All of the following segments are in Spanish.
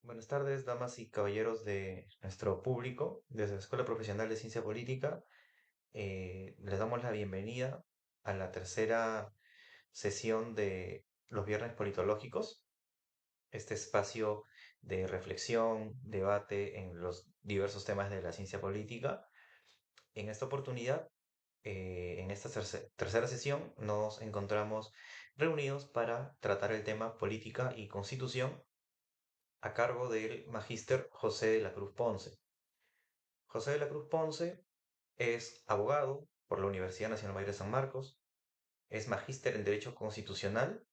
Buenas tardes, damas y caballeros de nuestro público. Desde la Escuela Profesional de Ciencia Política, les damos la bienvenida a la tercera sesión de los Viernes Politológicos, este espacio de reflexión, debate en los diversos temas de la ciencia política. En esta oportunidad, en esta tercera sesión, nos encontramos reunidos para tratar el tema política y constitución a cargo del magíster José de la Cruz Ponce. José de la Cruz Ponce es abogado por la Universidad Nacional Mayor de San Marcos, es magíster en Derecho Constitucional,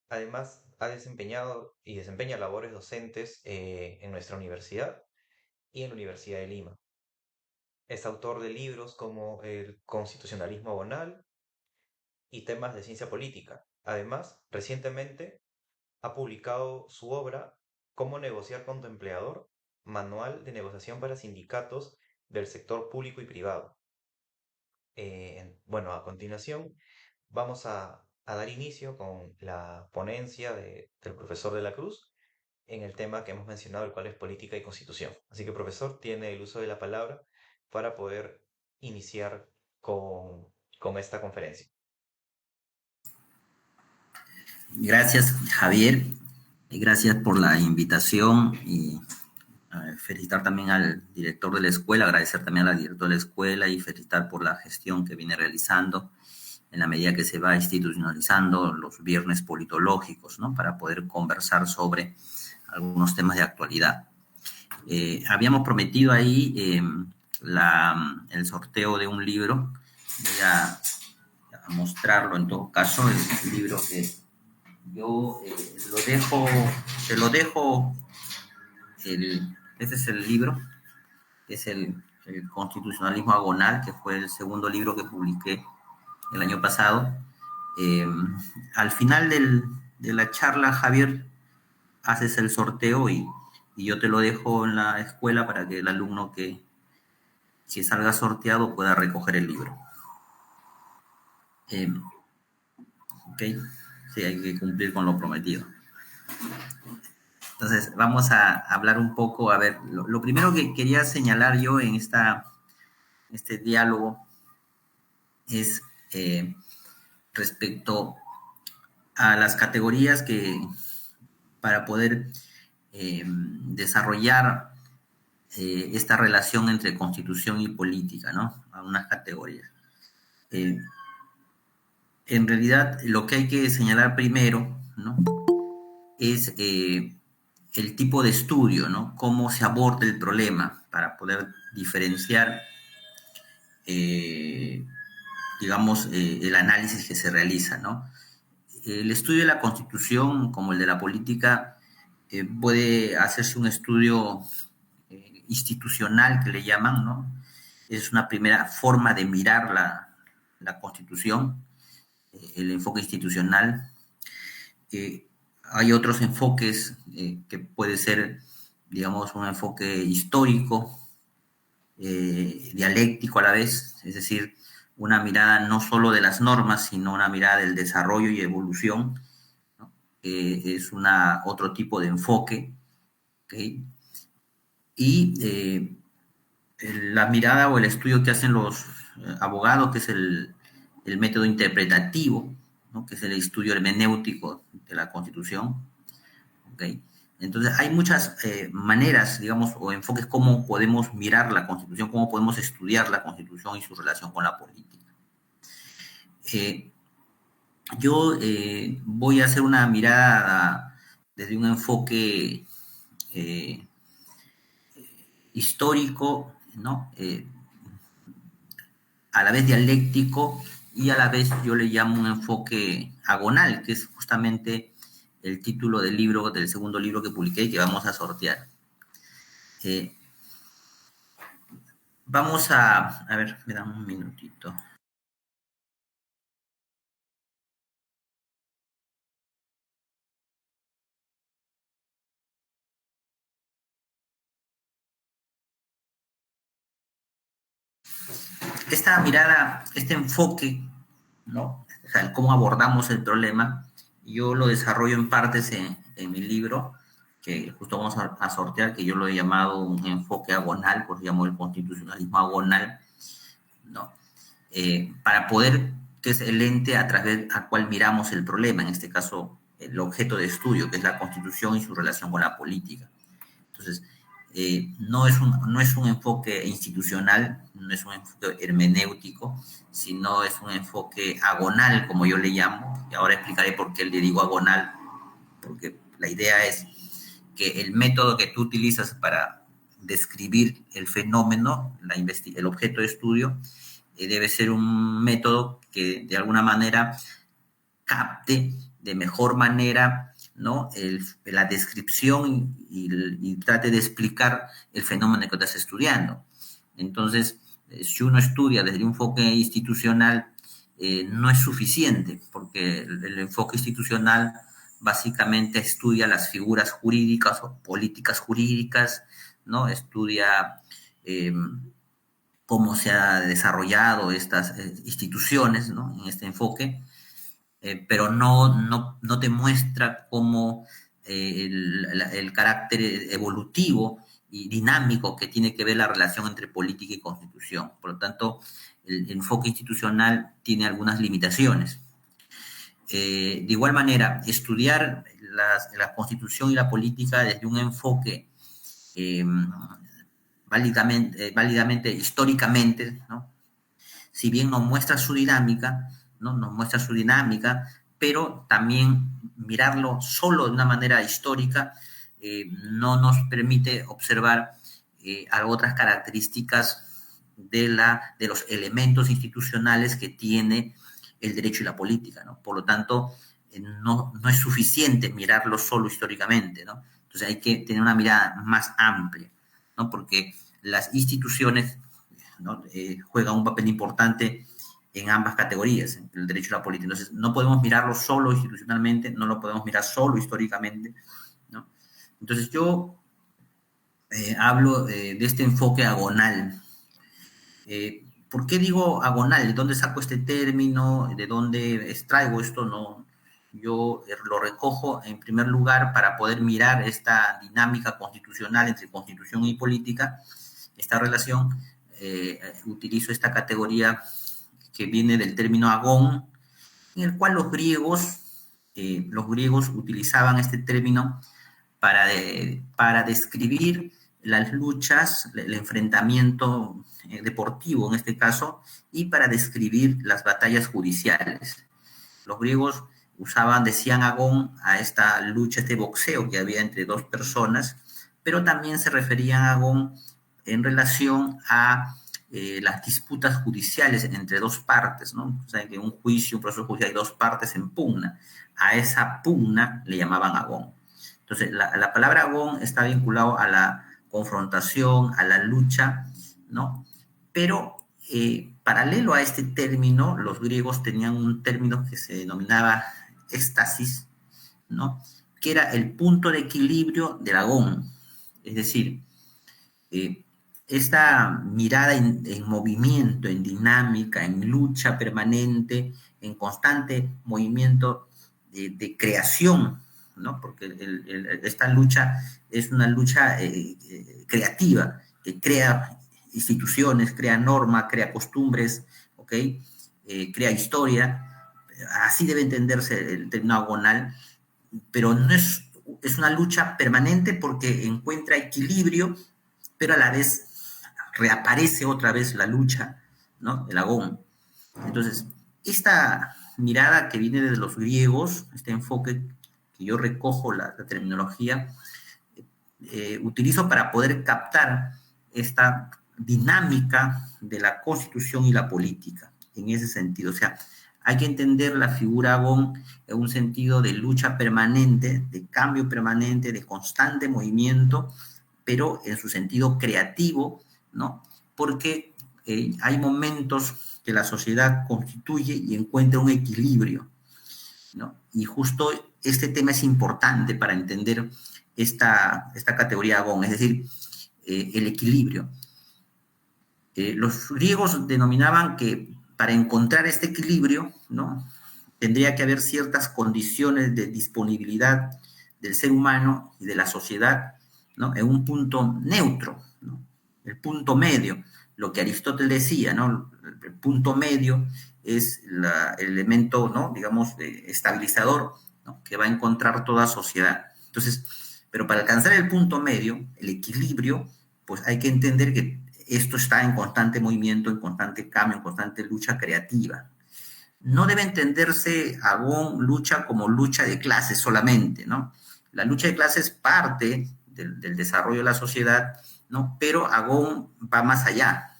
además ha desempeñado y desempeña labores docentes en nuestra universidad y en la Universidad de Lima. Es autor de libros como El Constitucionalismo Abonal y temas de ciencia política. Además, recientemente ha publicado su obra Cómo negociar con tu empleador, Manual de negociación para sindicatos del sector público y privado. Bueno, a continuación vamos a dar inicio con la ponencia del profesor de la Cruz en el tema que hemos mencionado, el cual es política y constitución. Así que, profesor, tiene el uso de la palabra para poder iniciar con esta conferencia. Gracias, Javier. Gracias por la invitación y felicitar también al director de la escuela, agradecer también a la directora de la escuela y felicitar por la gestión que viene realizando en la medida que se va institucionalizando los viernes politológicos, ¿no? Para poder conversar sobre algunos temas de actualidad. Habíamos prometido ahí el sorteo de un libro. Voy a mostrarlo en todo caso, el libro que yo te lo dejo, este es el libro, es el Constitucionalismo Agonal, que fue el segundo libro que publiqué el año pasado. Eh, Al final de la charla, Javier, haces el sorteo y yo te lo dejo en la escuela para que el alumno que salga sorteado pueda recoger el libro. Eh, ok, sí, hay que cumplir con lo prometido. Entonces, vamos a hablar un poco, a ver, lo primero que quería señalar yo en este diálogo es respecto a las categorías que para poder desarrollar esta relación entre constitución y política, ¿no? A unas categorías. En realidad, lo que hay que señalar primero, ¿no? Es el tipo de estudio, ¿no? Cómo se aborda el problema para poder diferenciar, eh, digamos, el análisis que se realiza, ¿no? El estudio de la Constitución, como el de la política, puede hacerse un estudio institucional que le llaman, ¿no? Es una primera forma de mirar la Constitución, el enfoque institucional. Hay otros enfoques que puede ser, digamos, un enfoque histórico, dialéctico a la vez, es decir, una mirada no solo de las normas, sino una mirada del desarrollo y evolución, ¿no? Es otro tipo de enfoque, ¿okay? Y la mirada o el estudio que hacen los abogados, que es el método interpretativo, ¿no? Que es el estudio hermenéutico de la Constitución, ¿okay? Entonces, hay muchas maneras, digamos, o enfoques cómo podemos mirar la Constitución, cómo podemos estudiar la Constitución y su relación con la política. Yo voy a hacer una mirada desde un enfoque histórico, ¿no? A la vez dialéctico y a la vez yo le llamo un enfoque agonal, que es justamente el título del segundo libro que publiqué y que vamos a sortear. Vamos a ver, me dan un minutito. Esta mirada, este enfoque, ¿no? O sea, cómo abordamos el problema, yo lo desarrollo en partes en mi libro, que justo vamos a sortear, que yo lo he llamado un enfoque agonal, por eso llamo el constitucionalismo agonal, ¿no? Para poder, que es el ente a través al cual miramos el problema, en este caso el objeto de estudio, que es la Constitución y su relación con la política. Entonces, no es un enfoque institucional, no es un enfoque hermenéutico, sino es un enfoque agonal, como yo le llamo, y ahora explicaré por qué le digo agonal, porque la idea es que el método que tú utilizas para describir el fenómeno, el objeto de estudio, debe ser un método que de alguna manera capte de mejor manera, ¿no? La descripción y trate de explicar el fenómeno que estás estudiando. Entonces, si uno estudia desde un enfoque institucional, no es suficiente, porque el enfoque institucional básicamente estudia las figuras jurídicas o políticas jurídicas, ¿no? Estudia cómo se ha desarrollado estas instituciones, ¿no? En este enfoque, pero no te muestra cómo el carácter evolutivo y dinámico que tiene que ver la relación entre política y constitución. Por lo tanto, el enfoque institucional tiene algunas limitaciones. De igual manera, estudiar la constitución y la política desde un enfoque válidamente históricamente, ¿no? Si bien nos muestra su dinámica, ¿no? Nos muestra su dinámica, pero también mirarlo solo de una manera histórica no nos permite observar otras características de los elementos institucionales que tiene el derecho y la política, ¿no? Por lo tanto, no es suficiente mirarlo solo históricamente, ¿no? Entonces hay que tener una mirada más amplia, ¿no? Porque las instituciones, ¿no? Juegan un papel importante en ambas categorías, el derecho y la política. Entonces, no podemos mirarlo solo institucionalmente, no lo podemos mirar solo históricamente, ¿no? Entonces, yo hablo de este enfoque agonal. ¿Por qué digo agonal? ¿De dónde saco este término? ¿De dónde extraigo esto? No, yo lo recojo en primer lugar para poder mirar esta dinámica constitucional entre constitución y política, esta relación. Utilizo esta categoría que viene del término agón, en el cual los griegos utilizaban este término para describir las luchas, el enfrentamiento deportivo en este caso, y para describir las batallas judiciales. Los griegos decían agón a esta lucha, este boxeo que había entre dos personas, pero también se referían a agón en relación a las disputas judiciales entre dos partes, ¿no? O sea, que en un juicio, un proceso judicial, hay dos partes en pugna. A esa pugna le llamaban agón. Entonces, la palabra agón está vinculado a la confrontación, a la lucha, ¿no? Pero paralelo a este término, los griegos tenían un término que se denominaba éxtasis, ¿no? Que era el punto de equilibrio del agón. Es decir, esta mirada en movimiento, en dinámica, en lucha permanente, en constante movimiento de creación, ¿no? Porque esta lucha es una lucha creativa, que crea instituciones, crea normas, crea costumbres, ¿ok? Crea historia. Así debe entenderse el término agonal, pero no es una lucha permanente porque encuentra equilibrio, pero a la vez reaparece otra vez la lucha, ¿no? El agón. Entonces, esta mirada que viene de los griegos, este enfoque que yo recojo la terminología, utilizo para poder captar esta dinámica de la constitución y la política, en ese sentido. O sea, hay que entender la figura agón en un sentido de lucha permanente, de cambio permanente, de constante movimiento, pero en su sentido creativo, ¿no? Porque hay momentos que la sociedad constituye y encuentra un equilibrio, ¿no? Y justo este tema es importante para entender esta categoría agón, es decir, el equilibrio. Los griegos denominaban que para encontrar este equilibrio, ¿no? Tendría que haber ciertas condiciones de disponibilidad del ser humano y de la sociedad, ¿no? En un punto neutro, ¿no? El punto medio, lo que Aristóteles decía, ¿no? El punto medio es el elemento, ¿no? Digamos, estabilizador, ¿no? Que va a encontrar toda sociedad. Entonces, pero para alcanzar el punto medio, el equilibrio, pues hay que entender que esto está en constante movimiento, en constante cambio, en constante lucha creativa. No debe entenderse Agón lucha como lucha de clases solamente, ¿no? La lucha de clases es parte del desarrollo de la sociedad, ¿no? Pero Agón va más allá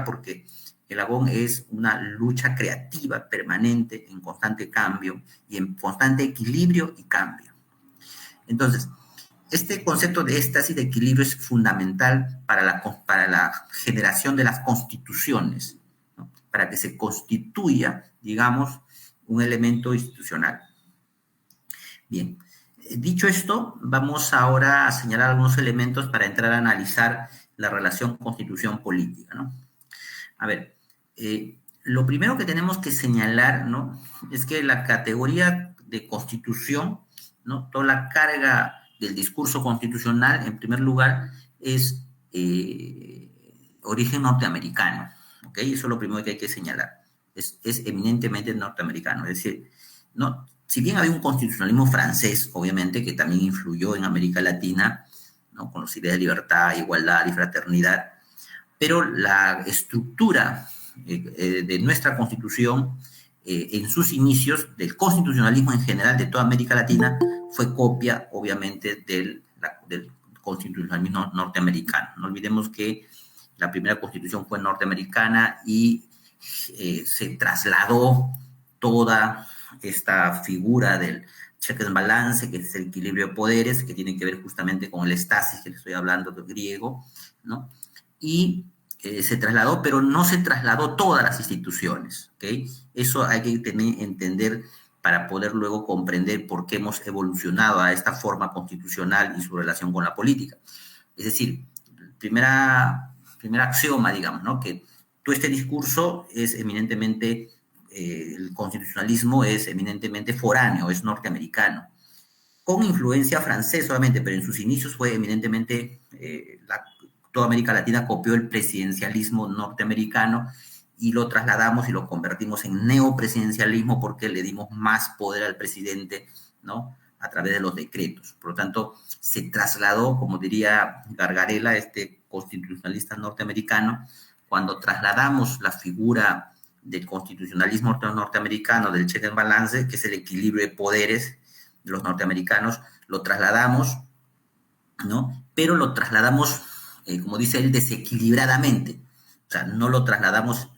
porque el Agón es una lucha creativa permanente, en constante cambio y en constante equilibrio y cambio. Entonces, este concepto de éxtasis de equilibrio es fundamental para la generación de las constituciones, ¿no? Para que se constituya, digamos, un elemento institucional. Bien, dicho esto, vamos ahora a señalar algunos elementos para entrar a analizar la relación constitución-política, ¿no? A ver, lo primero que tenemos que señalar, ¿no? Es que la categoría de constitución, ¿no? Toda la carga del discurso constitucional, en primer lugar, es origen norteamericano, ¿ok? Eso es lo primero que hay que señalar. Es eminentemente norteamericano, es decir, ¿no? Si bien había un constitucionalismo francés, obviamente, que también influyó en América Latina, ¿no? Con las ideas de libertad, igualdad y fraternidad, pero la estructura de nuestra Constitución en sus inicios, del constitucionalismo en general de toda América Latina, fue copia, obviamente, del constitucionalismo norteamericano. No olvidemos que la primera Constitución fue norteamericana y se trasladó toda esta figura del check and balance, que es el equilibrio de poderes, que tiene que ver justamente con el estasis, que le estoy hablando del griego, ¿no? Y se trasladó, pero no se trasladó todas las instituciones, ¿ok? Eso hay que entender para poder luego comprender por qué hemos evolucionado a esta forma constitucional y su relación con la política. Es decir, primera axioma, digamos, ¿no? Que todo este discurso es eminentemente, el constitucionalismo es eminentemente foráneo, es norteamericano, con influencia francesa obviamente, pero en sus inicios fue eminentemente, toda América Latina copió el presidencialismo norteamericano y lo trasladamos y lo convertimos en neopresidencialismo porque le dimos más poder al presidente, ¿no? A través de los decretos. Por lo tanto, se trasladó, como diría Gargarella, este constitucionalista norteamericano, cuando trasladamos la figura del constitucionalismo norteamericano, del check and balance, que es el equilibrio de poderes de los norteamericanos, lo trasladamos, ¿no? Pero lo trasladamos, como dice él, desequilibradamente. O sea, no lo trasladamos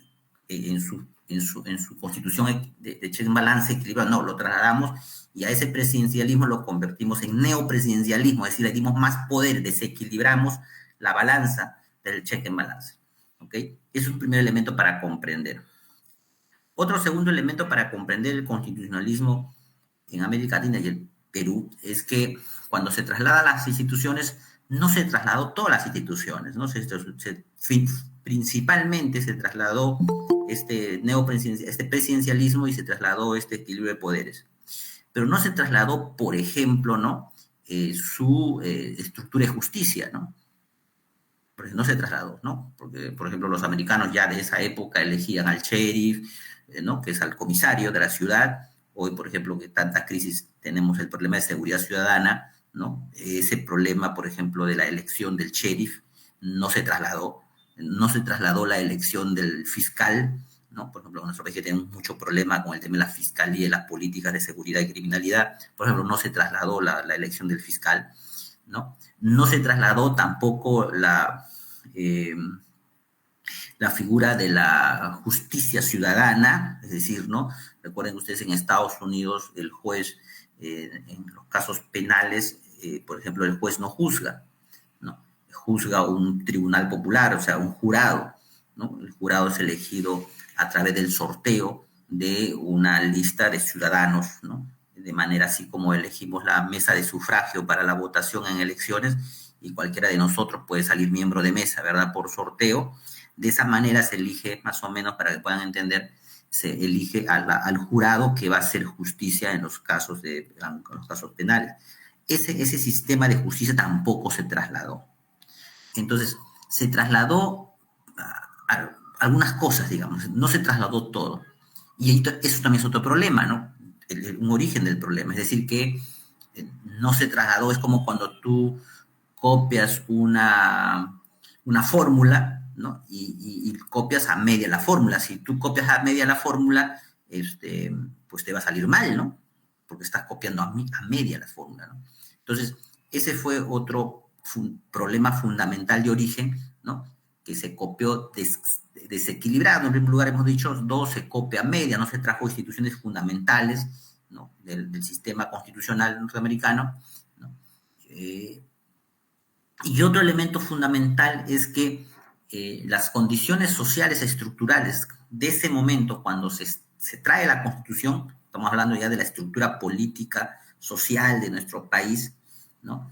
en su constitución de check and balance equilibrado, no, lo trasladamos y a ese presidencialismo lo convertimos en neopresidencialismo, es decir, le dimos más poder, desequilibramos la balanza del check and balance. ¿Ok? Eso es un primer elemento para comprender. Otro segundo elemento para comprender el constitucionalismo en América Latina y el Perú es que cuando se trasladan las instituciones, no se trasladó todas las instituciones, ¿no? Principalmente se trasladó este presidencialismo y se trasladó este equilibrio de poderes. Pero no se trasladó, por ejemplo, ¿no? Su estructura de justicia, ¿no? Porque no se trasladó, ¿no? Porque, por ejemplo, los americanos ya de esa época elegían al sheriff, ¿no? Que es al comisario de la ciudad. Hoy, por ejemplo, que tanta crisis tenemos el problema de seguridad ciudadana, ¿no? Ese problema, por ejemplo, de la elección del sheriff no se trasladó la elección del fiscal, ¿no? Por ejemplo, en nuestro país tenemos mucho problema con el tema de la fiscalía y las políticas de seguridad y criminalidad. Por ejemplo, no se trasladó la elección del fiscal, ¿no? No se trasladó tampoco la figura de la justicia ciudadana, es decir, ¿no? Recuerden ustedes en Estados Unidos el juez, en los casos penales, por ejemplo, el juez no juzga, ¿no? Juzga un tribunal popular, o sea, un jurado, ¿no? El jurado es elegido a través del sorteo de una lista de ciudadanos, ¿no? De manera así como elegimos la mesa de sufragio para la votación en elecciones y cualquiera de nosotros puede salir miembro de mesa, ¿verdad? Por sorteo. De esa manera se elige, más o menos, para que puedan entender, se elige al jurado que va a hacer justicia en los casos, en los casos penales. Ese sistema de justicia tampoco se trasladó. Entonces, se trasladó algunas cosas, digamos, no se trasladó todo. Y eso también es otro problema, ¿no? Un origen del problema, es decir, que no se trasladó, es como cuando tú copias una fórmula, ¿no? Y copias a media la fórmula. Si tú copias a media la fórmula, pues te va a salir mal, ¿no? Porque estás copiando a media la fórmula, ¿no? Entonces, ese fue otro problema fundamental de origen, ¿no? Que se copió desequilibrado. En primer lugar, hemos dicho, dos, se copia a media, no se trajo instituciones fundamentales, ¿no? del sistema constitucional norteamericano, ¿no? Y otro elemento fundamental es que las condiciones sociales estructurales de ese momento, cuando se trae la Constitución, estamos hablando ya de la estructura política, social de nuestro país, ¿no?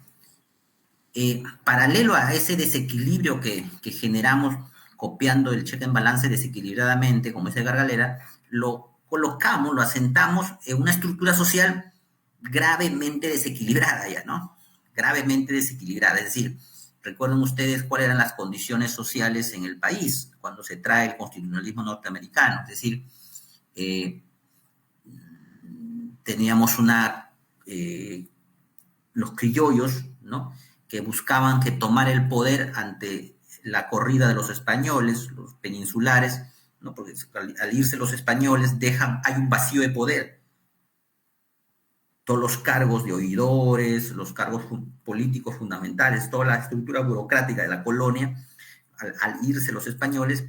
Paralelo a ese desequilibrio que generamos copiando el cheque en balance desequilibradamente, como dice Gargalera, lo colocamos, lo asentamos en una estructura social gravemente desequilibrada ya, ¿no? Gravemente desequilibrada. Es decir, recuerden ustedes cuáles eran las condiciones sociales en el país cuando se trae el constitucionalismo norteamericano. Es decir, teníamos los criollos, ¿no? Que buscaban que tomar el poder ante la corrida de los españoles, los peninsulares, ¿no? Porque al irse los españoles hay un vacío de poder. Todos los cargos de oidores, los cargos políticos fundamentales, toda la estructura burocrática de la colonia, al irse los españoles,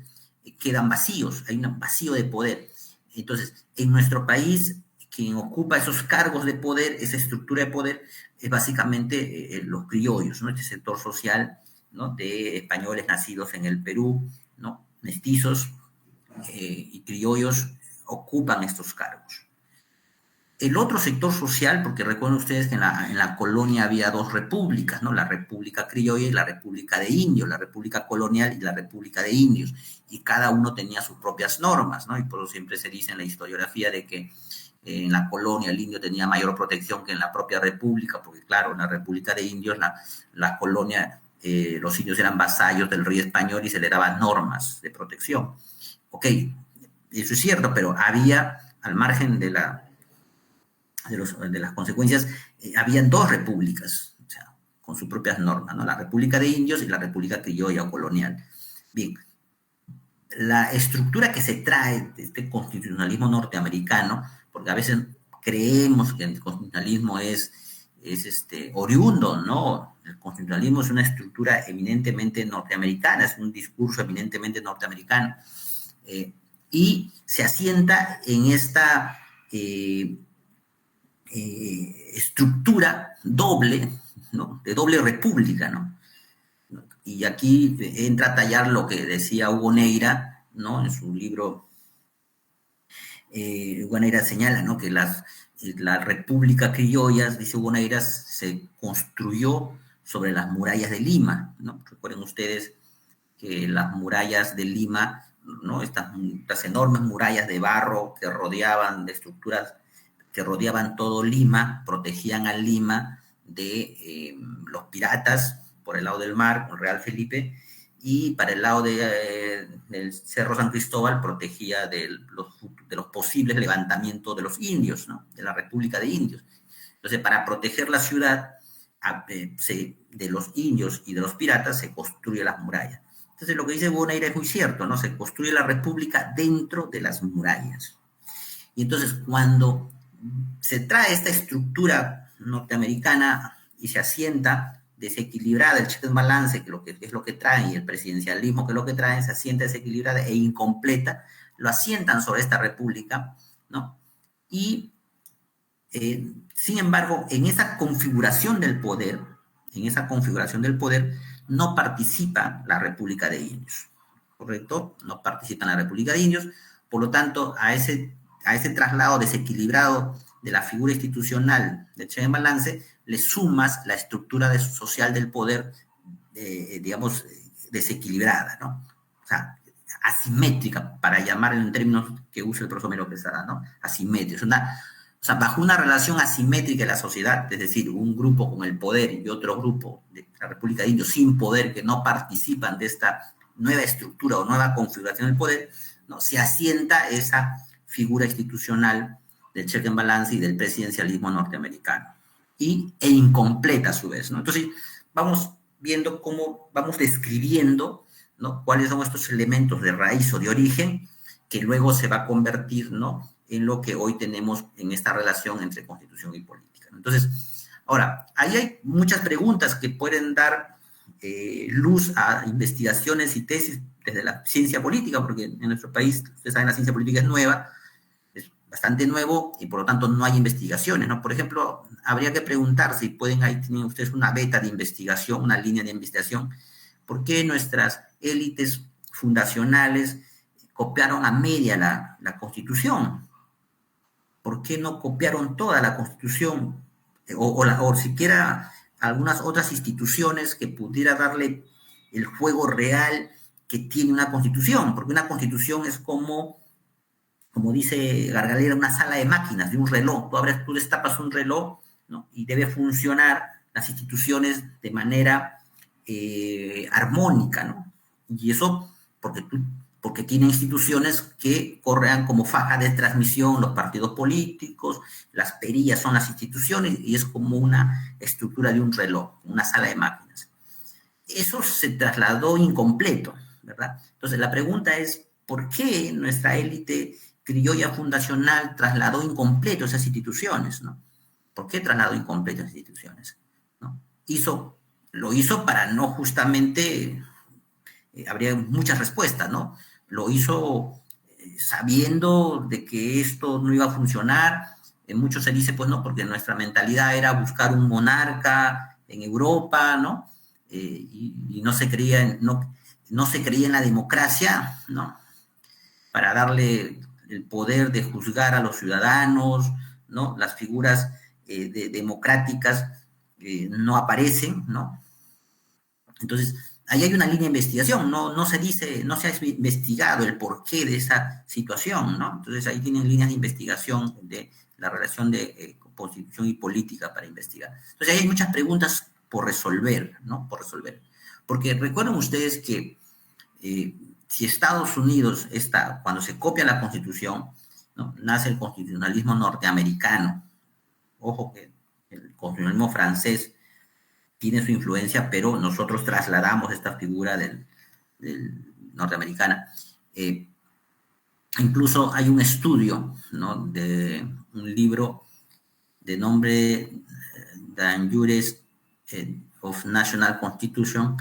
quedan vacíos, hay un vacío de poder. Entonces, en nuestro país, quien ocupa esos cargos de poder, esa estructura de poder, es básicamente los criollos, ¿no? Este sector social, ¿no? De españoles nacidos en el Perú, ¿no? Mestizos y criollos ocupan estos cargos. El otro sector social, porque recuerden ustedes que en la colonia había dos repúblicas, ¿no? La República Criolla y la República de Indios, la República Colonial y la República de Indios, y cada uno tenía sus propias normas, ¿no? Y por eso siempre se dice en la historiografía de que en la colonia el indio tenía mayor protección que en la propia república, porque claro, en la República de Indios, la colonia, los indios eran vasallos del rey español y se le daban normas de protección. Ok, eso es cierto, pero había, al margen de las consecuencias, habían dos repúblicas, o sea, con sus propias normas, ¿no? La República de Indios y la República Criolla o Colonial. Bien, la estructura que se trae de este constitucionalismo norteamericano, porque a veces creemos que el constitucionalismo es oriundo, ¿no? El constitucionalismo es una estructura eminentemente norteamericana, es un discurso eminentemente norteamericano, y se asienta en esta estructura doble, ¿no? De doble república, ¿no? Y aquí entra a tallar lo que decía Hugo Neira, ¿no? En su libro, Hugo Neira señala, ¿no? Que la República Criolla, dice Hugo Neira, se construyó sobre las murallas de Lima, ¿no? Recuerden ustedes que las murallas de Lima, ¿no? Estas enormes murallas de barro que rodeaban, de estructuras que rodeaban todo Lima, protegían a Lima de los piratas por el lado del mar, con Real Felipe, y para el lado del Cerro San Cristóbal protegía de los posibles levantamientos de los indios, ¿no? De la República de Indios. Entonces, para proteger la ciudad de los indios y de los piratas, se construye las murallas. Entonces, lo que dice Bonaire es muy cierto, ¿no? Se construye la república dentro de las murallas. Y entonces, cuando se trae esta estructura norteamericana y se asienta desequilibrada, el check and balance, que es lo que trae, y el presidencialismo, que es lo que trae, se asienta desequilibrada e incompleta, lo asientan sobre esta república, ¿no? Y, sin embargo, en esa configuración del poder, no participa la República de Indios, ¿correcto? No participa en la República de Indios, por lo tanto, a ese traslado desequilibrado de la figura institucional del check and balance, le sumas la estructura social del poder, digamos, desequilibrada, ¿no? O sea, asimétrica, para llamarlo en términos que usa el profesor Mero Quesada, ¿no? Asimétrica. O sea, bajo una relación asimétrica de la sociedad, es decir, un grupo con el poder y otro grupo de la República de Indios sin poder, que no participan de esta nueva estructura o nueva configuración del poder, ¿no? Se asienta esa figura institucional del check and balance y del presidencialismo norteamericano. E incompleta a su vez, ¿no? Entonces, vamos viendo cómo vamos describiendo, ¿no? Cuáles son estos elementos de raíz o de origen que luego se va a convertir, ¿no?, en lo que hoy tenemos en esta relación entre constitución y política. Entonces, ahora, ahí hay muchas preguntas que pueden dar luz a investigaciones y tesis desde la ciencia política, porque en nuestro país, ustedes saben, la ciencia política es nueva, es bastante nuevo y por lo tanto no hay investigaciones, ¿no? Por ejemplo, habría que preguntar si pueden, ahí tienen ustedes una beta de investigación, una línea de investigación, ¿por qué nuestras élites fundacionales copiaron a media la Constitución? ¿Por qué no copiaron toda la Constitución? O siquiera algunas otras instituciones que pudiera darle el juego real que tiene una Constitución, porque una Constitución es como dice Gargalera, una sala de máquinas, de un reloj. Tú destapas un reloj, ¿no?, y debe funcionar las instituciones de manera armónica, ¿no? Y eso porque tiene instituciones que corren como faja de transmisión, los partidos políticos, las perillas son las instituciones, y es como una estructura de un reloj, una sala de máquinas. Eso se trasladó incompleto, ¿verdad? Entonces, la pregunta es, ¿por qué nuestra élite criolla fundacional trasladó incompleto esas instituciones, ¿no? ¿Por qué trasladó incompleto esas instituciones, ¿no? Lo hizo para no justamente, habría muchas respuestas, ¿no? Lo hizo sabiendo de que esto no iba a funcionar. En muchos se dice, pues no, porque nuestra mentalidad era buscar un monarca en Europa, ¿no? Y no se creía no se creía en la democracia, ¿no?, para darle el poder de juzgar a los ciudadanos, ¿no? Las figuras democráticas no aparecen, ¿no? Entonces, ahí hay una línea de investigación, no se ha investigado el porqué de esa situación, ¿no? Entonces, ahí tienen líneas de investigación de la relación de constitución y política para investigar. Entonces, ahí hay muchas preguntas por resolver, ¿no? Por resolver. Porque recuerden ustedes que si Estados Unidos cuando se copia la Constitución, ¿no?, nace el constitucionalismo norteamericano. Ojo que el constitucionalismo francés tiene su influencia, pero nosotros trasladamos esta figura del norteamericana. Incluso hay un estudio, ¿no?, de un libro de nombre The Injuries of National Constitution,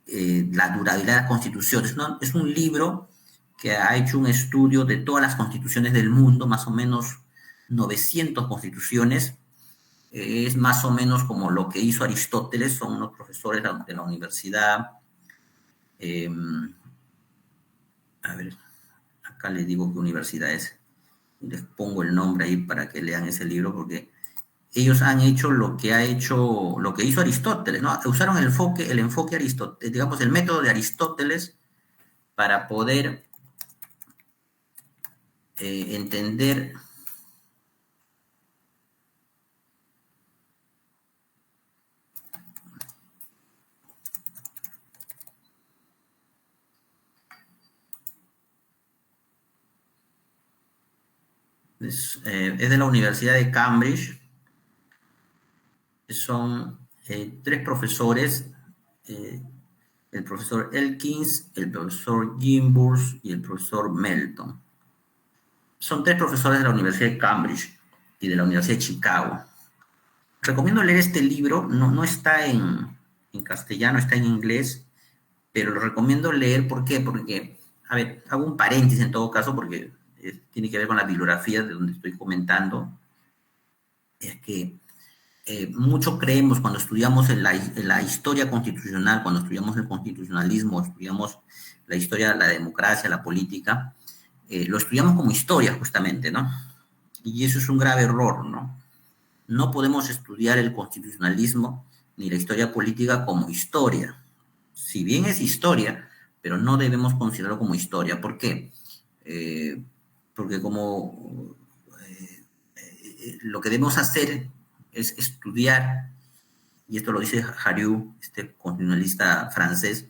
la durabilidad de las constituciones. Es un libro que ha hecho un estudio de todas las constituciones del mundo, más o menos 900 constituciones. Es más o menos como lo que hizo Aristóteles, son unos profesores de la universidad. A ver, acá les digo qué universidad es. Les pongo el nombre ahí para que lean ese libro, porque ellos han hecho lo que hizo Aristóteles, ¿no? Usaron el enfoque Aristóteles, digamos, el método de Aristóteles para poder entender es de la Universidad de Cambridge. Son 3 profesores, el profesor Elkins, el profesor Gimburs y el profesor Melton. Son 3 profesores de la Universidad de Cambridge y de la Universidad de Chicago. Recomiendo leer este libro, no está en castellano, está en inglés, pero lo recomiendo leer. ¿Por qué? Porque, a ver, hago un paréntesis en todo caso, porque tiene que ver con la bibliografía de donde estoy comentando. Es que mucho creemos cuando estudiamos la historia constitucional, cuando estudiamos el constitucionalismo, estudiamos la historia de la democracia, la política, lo estudiamos como historia justamente, ¿no? Y eso es un grave error, ¿no? No podemos estudiar el constitucionalismo ni la historia política como historia. Si bien es historia, pero no debemos considerarlo como historia. ¿Por qué? Eh, Porque como lo que debemos hacer es estudiar, y esto lo dice Hariu, este continualista francés,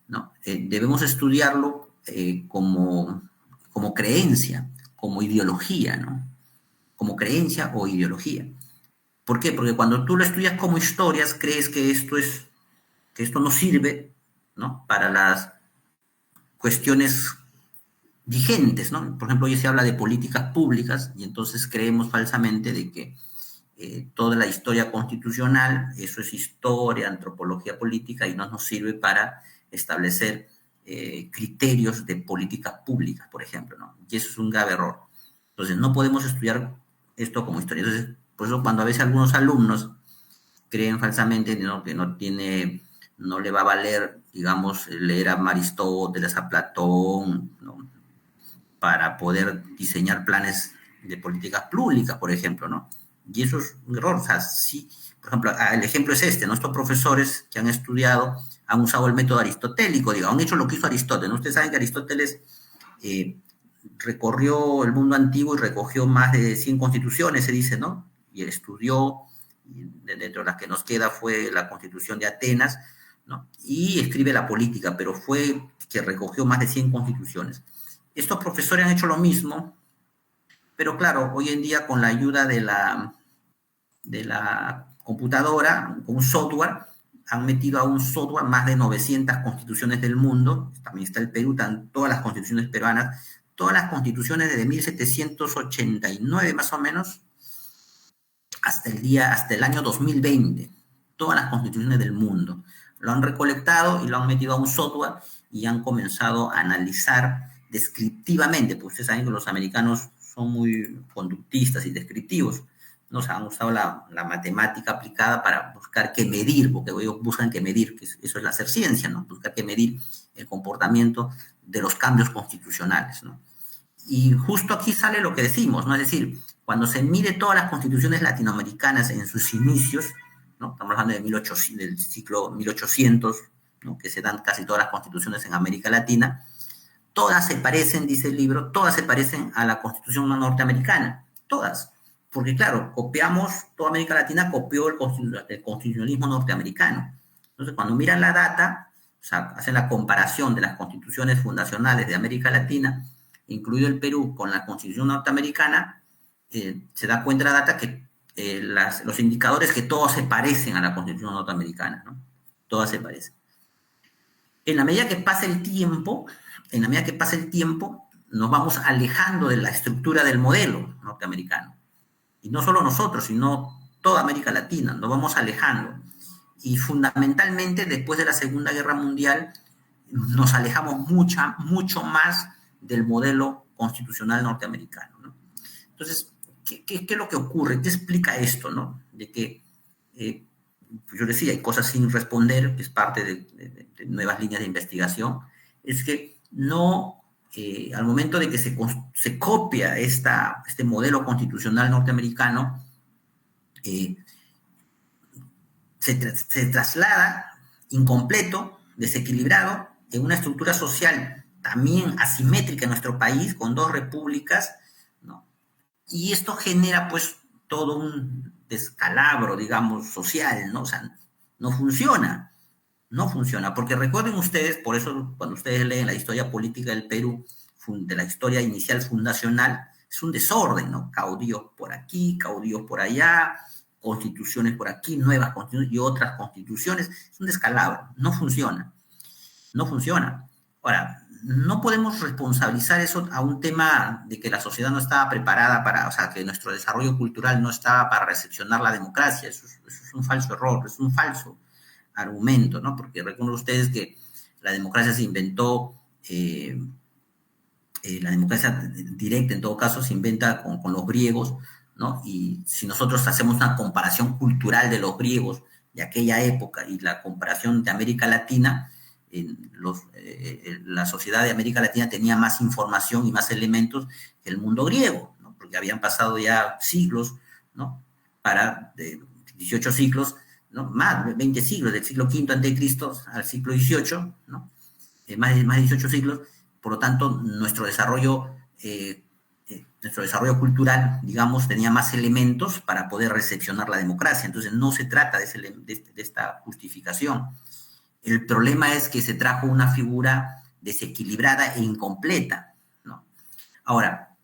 ¿no? Debemos estudiarlo como creencia, como ideología, ¿no? Como creencia o ideología. ¿Por qué? Porque cuando tú lo estudias como historias, crees que esto no sirve, ¿no? Para las cuestiones vigentes, ¿no? Por ejemplo, hoy se habla de políticas públicas y entonces creemos falsamente de que toda la historia constitucional, eso es historia, antropología política y no nos sirve para establecer criterios de políticas públicas, por ejemplo, ¿no? Y eso es un grave error. Entonces, no podemos estudiar esto como historia. Entonces, por eso cuando a veces algunos alumnos creen falsamente, ¿no? Que no le va a valer, digamos, leer a Aristóteles, a Platón, ¿no? Para poder diseñar planes de políticas públicas, por ejemplo, ¿no? Y eso es un error. O sea, sí, por ejemplo, el ejemplo es este, nuestros profesores que han estudiado han usado el método aristotélico, digo, han hecho lo que hizo Aristóteles. ¿No? Ustedes saben que Aristóteles eh, recorrió el mundo antiguo y recogió más de 100 constituciones, se dice, ¿no? Y estudió, y dentro de las que nos queda fue la Constitución de Atenas, ¿no? Y escribe la política, pero fue que recogió más de 100 constituciones. Estos profesores han hecho lo mismo, pero claro, hoy en día con la ayuda de la computadora, con un software, han metido a un software más de 900 constituciones del mundo, también está el Perú, están todas las constituciones peruanas, todas las constituciones desde 1789 más o menos, hasta el año 2020, todas las constituciones del mundo. Lo han recolectado y lo han metido a un software y han comenzado a analizar descriptivamente, porque ustedes saben que los americanos son muy conductistas y descriptivos, ¿no? O sea, han usado la matemática aplicada para buscar qué medir, porque ellos buscan qué medir, que eso es hacer ciencia, ¿no? Buscar qué medir el comportamiento de los cambios constitucionales, ¿no? Y justo aquí sale lo que decimos, ¿no? Es decir, cuando se mide todas las constituciones latinoamericanas en sus inicios, ¿no? Estamos hablando de 1800, del siglo 1800, ¿no? Que se dan casi todas las constituciones en América Latina, todas se parecen, dice el libro, todas se parecen a la constitución norteamericana, todas. Porque claro, copiamos, toda América Latina copió el constitucionalismo norteamericano. Entonces, cuando miran la data, o sea, hacen la comparación de las constituciones fundacionales de América Latina, incluido el Perú, con la constitución norteamericana, se da cuenta la data que los indicadores que todos se parecen a la constitución norteamericana, ¿no? Todas se parecen. En la medida que pasa el tiempo, en la medida que pasa el tiempo, nos vamos alejando de la estructura del modelo norteamericano. Y no solo nosotros, sino toda América Latina, nos vamos alejando. Y fundamentalmente, después de la Segunda Guerra Mundial, nos alejamos mucho más del modelo constitucional norteamericano, ¿no? Entonces, ¿qué es lo que ocurre? ¿Qué explica esto, no? De que, yo decía, hay cosas sin responder, que es parte de nuevas líneas de investigación, es que no, al momento de que se copia este modelo constitucional norteamericano, eh, se traslada incompleto, desequilibrado, en una estructura social también asimétrica en nuestro país, con dos repúblicas, ¿no? Y esto genera pues todo un descalabro, digamos, social, ¿no? O sea, no funciona, porque recuerden ustedes, por eso cuando ustedes leen la historia política del Perú, de la historia inicial fundacional, es un desorden, ¿no? Caudillos por aquí, caudillos por allá, constituciones por aquí, nuevas constituciones y otras constituciones, es un descalabro, no funciona, no funciona. Ahora, no podemos responsabilizar eso a un tema de que la sociedad no estaba preparada para, o sea, que nuestro desarrollo cultural no estaba para recepcionar la democracia, eso es un falso error, es un falso argumento, ¿no? Porque recuerden ustedes que la democracia se inventó, la democracia directa en todo caso se inventa con los griegos, ¿no? Y si nosotros hacemos una comparación cultural de los griegos de aquella época y la comparación de América Latina, la sociedad de América Latina tenía más información y más elementos que el mundo griego, ¿no? Porque habían pasado ya siglos, ¿no? De 18 siglos, ¿no? Más de 20 siglos, del siglo V a.C. al siglo XVIII, ¿no? más de 18 siglos, por lo tanto, nuestro desarrollo cultural, digamos, tenía más elementos para poder recepcionar la democracia. Entonces, no se trata de esta justificación. El problema es que se trajo una figura desequilibrada e incompleta, ¿no? Ahora,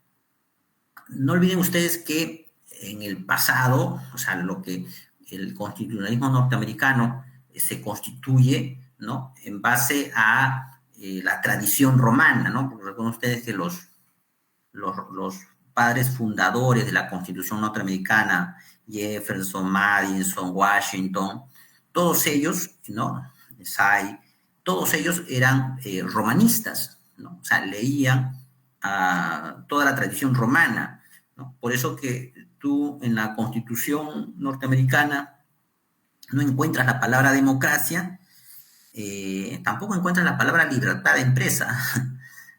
no olviden ustedes que en el pasado, o sea, lo que el constitucionalismo norteamericano se constituye, ¿no? En base a la tradición romana, ¿no? Porque recuerden ustedes que los padres fundadores de la Constitución norteamericana, Jefferson, Madison, Washington, todos ellos, ¿no? Say, todos ellos eran romanistas, ¿no? O sea, leían toda la tradición romana, ¿no? Por eso que tú en la Constitución norteamericana no encuentras la palabra democracia, tampoco encuentras la palabra libertad de empresa,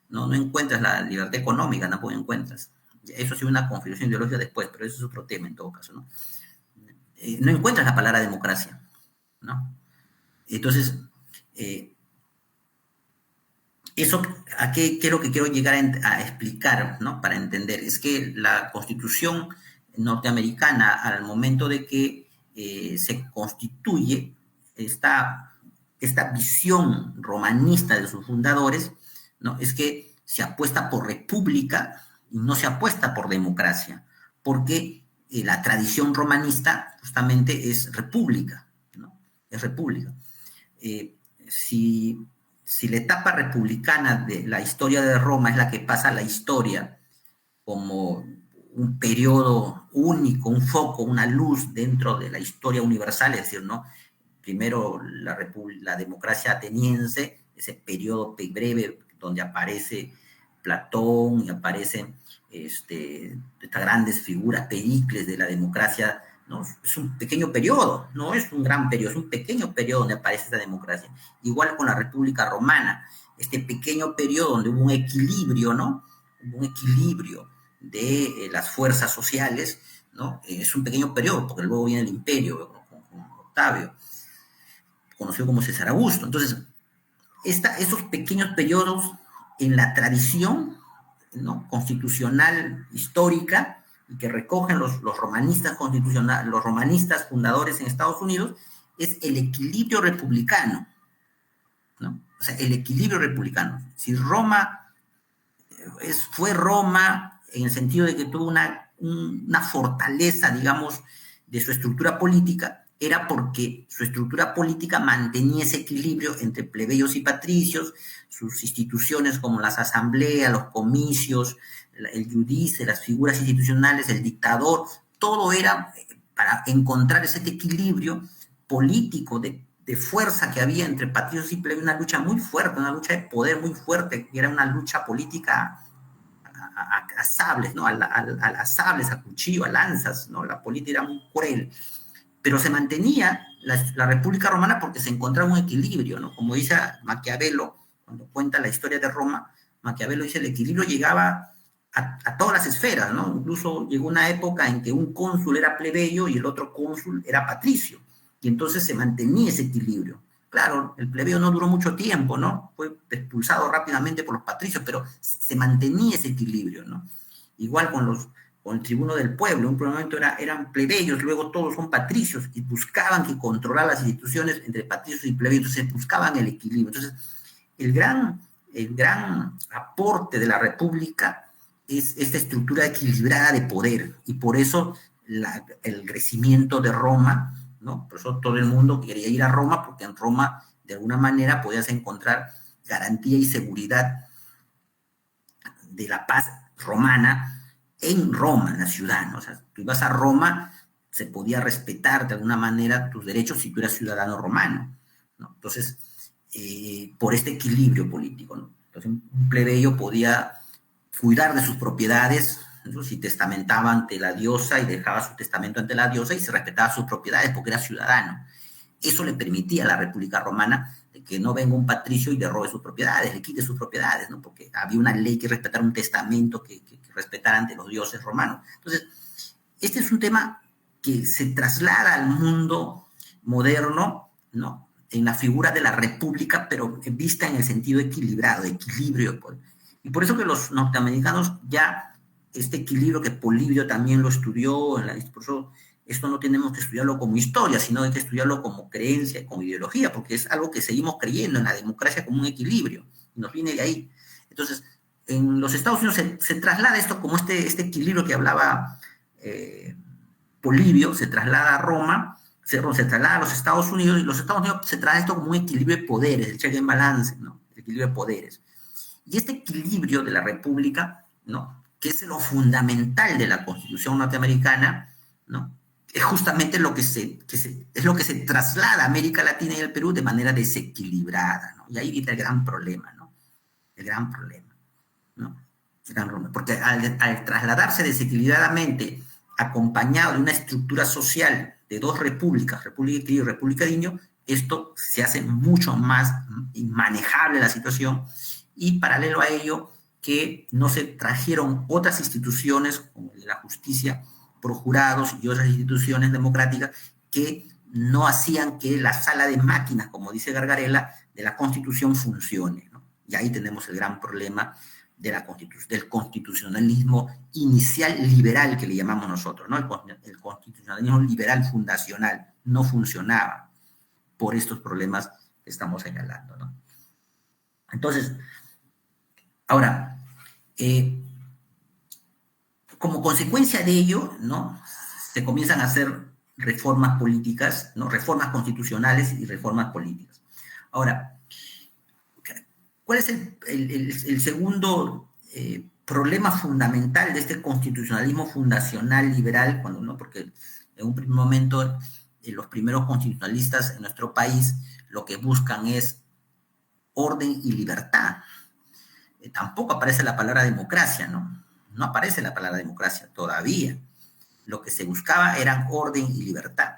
no encuentras la libertad económica, tampoco encuentras. Eso ha sido una configuración ideológica después, pero eso es otro tema en todo caso, ¿no? No encuentras la palabra democracia, ¿no? Entonces, eh, eso, qué es lo que quiero llegar a explicar, ¿no? Para entender, es que la Constitución norteamericana, al momento de que se constituye esta visión romanista de sus fundadores, ¿no? Es que se apuesta por república y no se apuesta por democracia, porque la tradición romanista justamente es república, ¿no? Es república. Si, si la etapa republicana de la historia de Roma es la que pasa a la historia como un periodo único, un foco, una luz dentro de la historia universal, es decir, ¿no? Primero la democracia ateniense, ese periodo breve donde aparece Platón y aparecen estas grandes figuras, Pericles de la democracia, ¿no? Es un pequeño periodo, no es un gran periodo, es un pequeño periodo donde aparece esta democracia. Igual con la República Romana, este pequeño periodo donde hubo un equilibrio, ¿no? Un equilibrio de las fuerzas sociales, ¿no? Es un pequeño periodo, porque luego viene el imperio con Octavio, conocido como César Augusto. Entonces, esos pequeños periodos en la tradición, ¿no? Constitucional histórica y que recogen los romanistas constitucionales, los romanistas fundadores en Estados Unidos, es el equilibrio republicano, ¿no? O sea, el equilibrio republicano. Si Roma fue Roma en el sentido de que tuvo una fortaleza, digamos, de su estructura política, era porque su estructura política mantenía ese equilibrio entre plebeyos y patricios, sus instituciones como las asambleas, los comicios, el judice, las figuras institucionales, el dictador, todo era para encontrar ese equilibrio político de fuerza que había entre patricios y plebeyos, una lucha muy fuerte, una lucha de poder muy fuerte, que era una lucha política a sables, ¿no? A sables, a cuchillo, a lanzas, ¿no? La política era muy cruel, pero se mantenía la República Romana porque se encontraba un equilibrio, ¿no? Como dice Maquiavelo, cuando cuenta la historia de Roma, Maquiavelo dice el equilibrio llegaba a todas las esferas, ¿no? Incluso llegó una época en que un cónsul era plebeyo y el otro cónsul era patricio, y entonces se mantenía ese equilibrio. Claro, el plebeyo no duró mucho tiempo, ¿no? Fue expulsado rápidamente por los patricios, pero se mantenía ese equilibrio, ¿no? Igual con el tribuno del pueblo, en un primer momento eran plebeyos, luego todos son patricios, y buscaban que controlar las instituciones entre patricios y plebeyos, entonces buscaban el equilibrio. Entonces, el gran aporte de la República es esta estructura equilibrada de poder, y por eso el crecimiento de Roma, ¿no? Por eso todo el mundo quería ir a Roma, porque en Roma, de alguna manera, podías encontrar garantía y seguridad de la paz romana en Roma, en la ciudad, ¿no? O sea, tú ibas a Roma, se podía respetar de alguna manera tus derechos si tú eras ciudadano romano, ¿no? Entonces, por este equilibrio político, ¿no? Entonces, un plebeyo podía cuidar de sus propiedades, ¿no? Si testamentaba ante la diosa y dejaba su testamento ante la diosa y se respetaba sus propiedades porque era ciudadano. Eso le permitía a la República Romana de que no venga un patricio y le robe sus propiedades, le quite sus propiedades, ¿no? Porque había una ley que respetara, un testamento que respetara ante los dioses romanos. Entonces, este es un tema que se traslada al mundo moderno, ¿no? en la figura de la república, pero vista en el sentido equilibrado, de equilibrio. Y por eso que los norteamericanos ya este equilibrio que Polibio también lo estudió, por eso esto no tenemos que estudiarlo como historia, sino hay que estudiarlo como creencia, como ideología, porque es algo que seguimos creyendo en la democracia como un equilibrio, y nos viene de ahí. Entonces, en los Estados Unidos se traslada esto como este equilibrio que hablaba Polibio, se traslada a Roma, se traslada a los Estados Unidos, y los Estados Unidos se traslada esto como un equilibrio de poderes, el check and balance, ¿no? El equilibrio de poderes. Y este equilibrio de la república, ¿no?, que es lo fundamental de la Constitución norteamericana, ¿no?, es justamente lo que es lo que se traslada a América Latina y al Perú de manera desequilibrada, ¿no? Y ahí viene el gran problema, ¿no? El gran problema, ¿no? El gran problema. Porque al trasladarse desequilibradamente, acompañado de una estructura social de dos repúblicas, República Equilibrio y República Diño, esto se hace mucho más inmanejable la situación, y paralelo a ello, que no se trajeron otras instituciones como la justicia por jurados y otras instituciones democráticas que no hacían que la sala de máquinas, como dice Gargarella, de la Constitución funcione, ¿no? Y ahí tenemos el gran problema de del constitucionalismo inicial liberal que le llamamos nosotros, ¿no? El constitucionalismo liberal fundacional no funcionaba por estos problemas que estamos señalando, ¿no? Entonces, ahora, como consecuencia de ello, ¿no?, se comienzan a hacer reformas políticas, ¿no?, reformas constitucionales y reformas políticas. Ahora, ¿cuál es el segundo problema fundamental de este constitucionalismo fundacional liberal? Cuando, ¿no?, porque en un primer momento los primeros constitucionalistas en nuestro país lo que buscan es orden y libertad. Tampoco aparece la palabra democracia, ¿no? No aparece la palabra democracia todavía. Lo que se buscaba eran orden y libertad.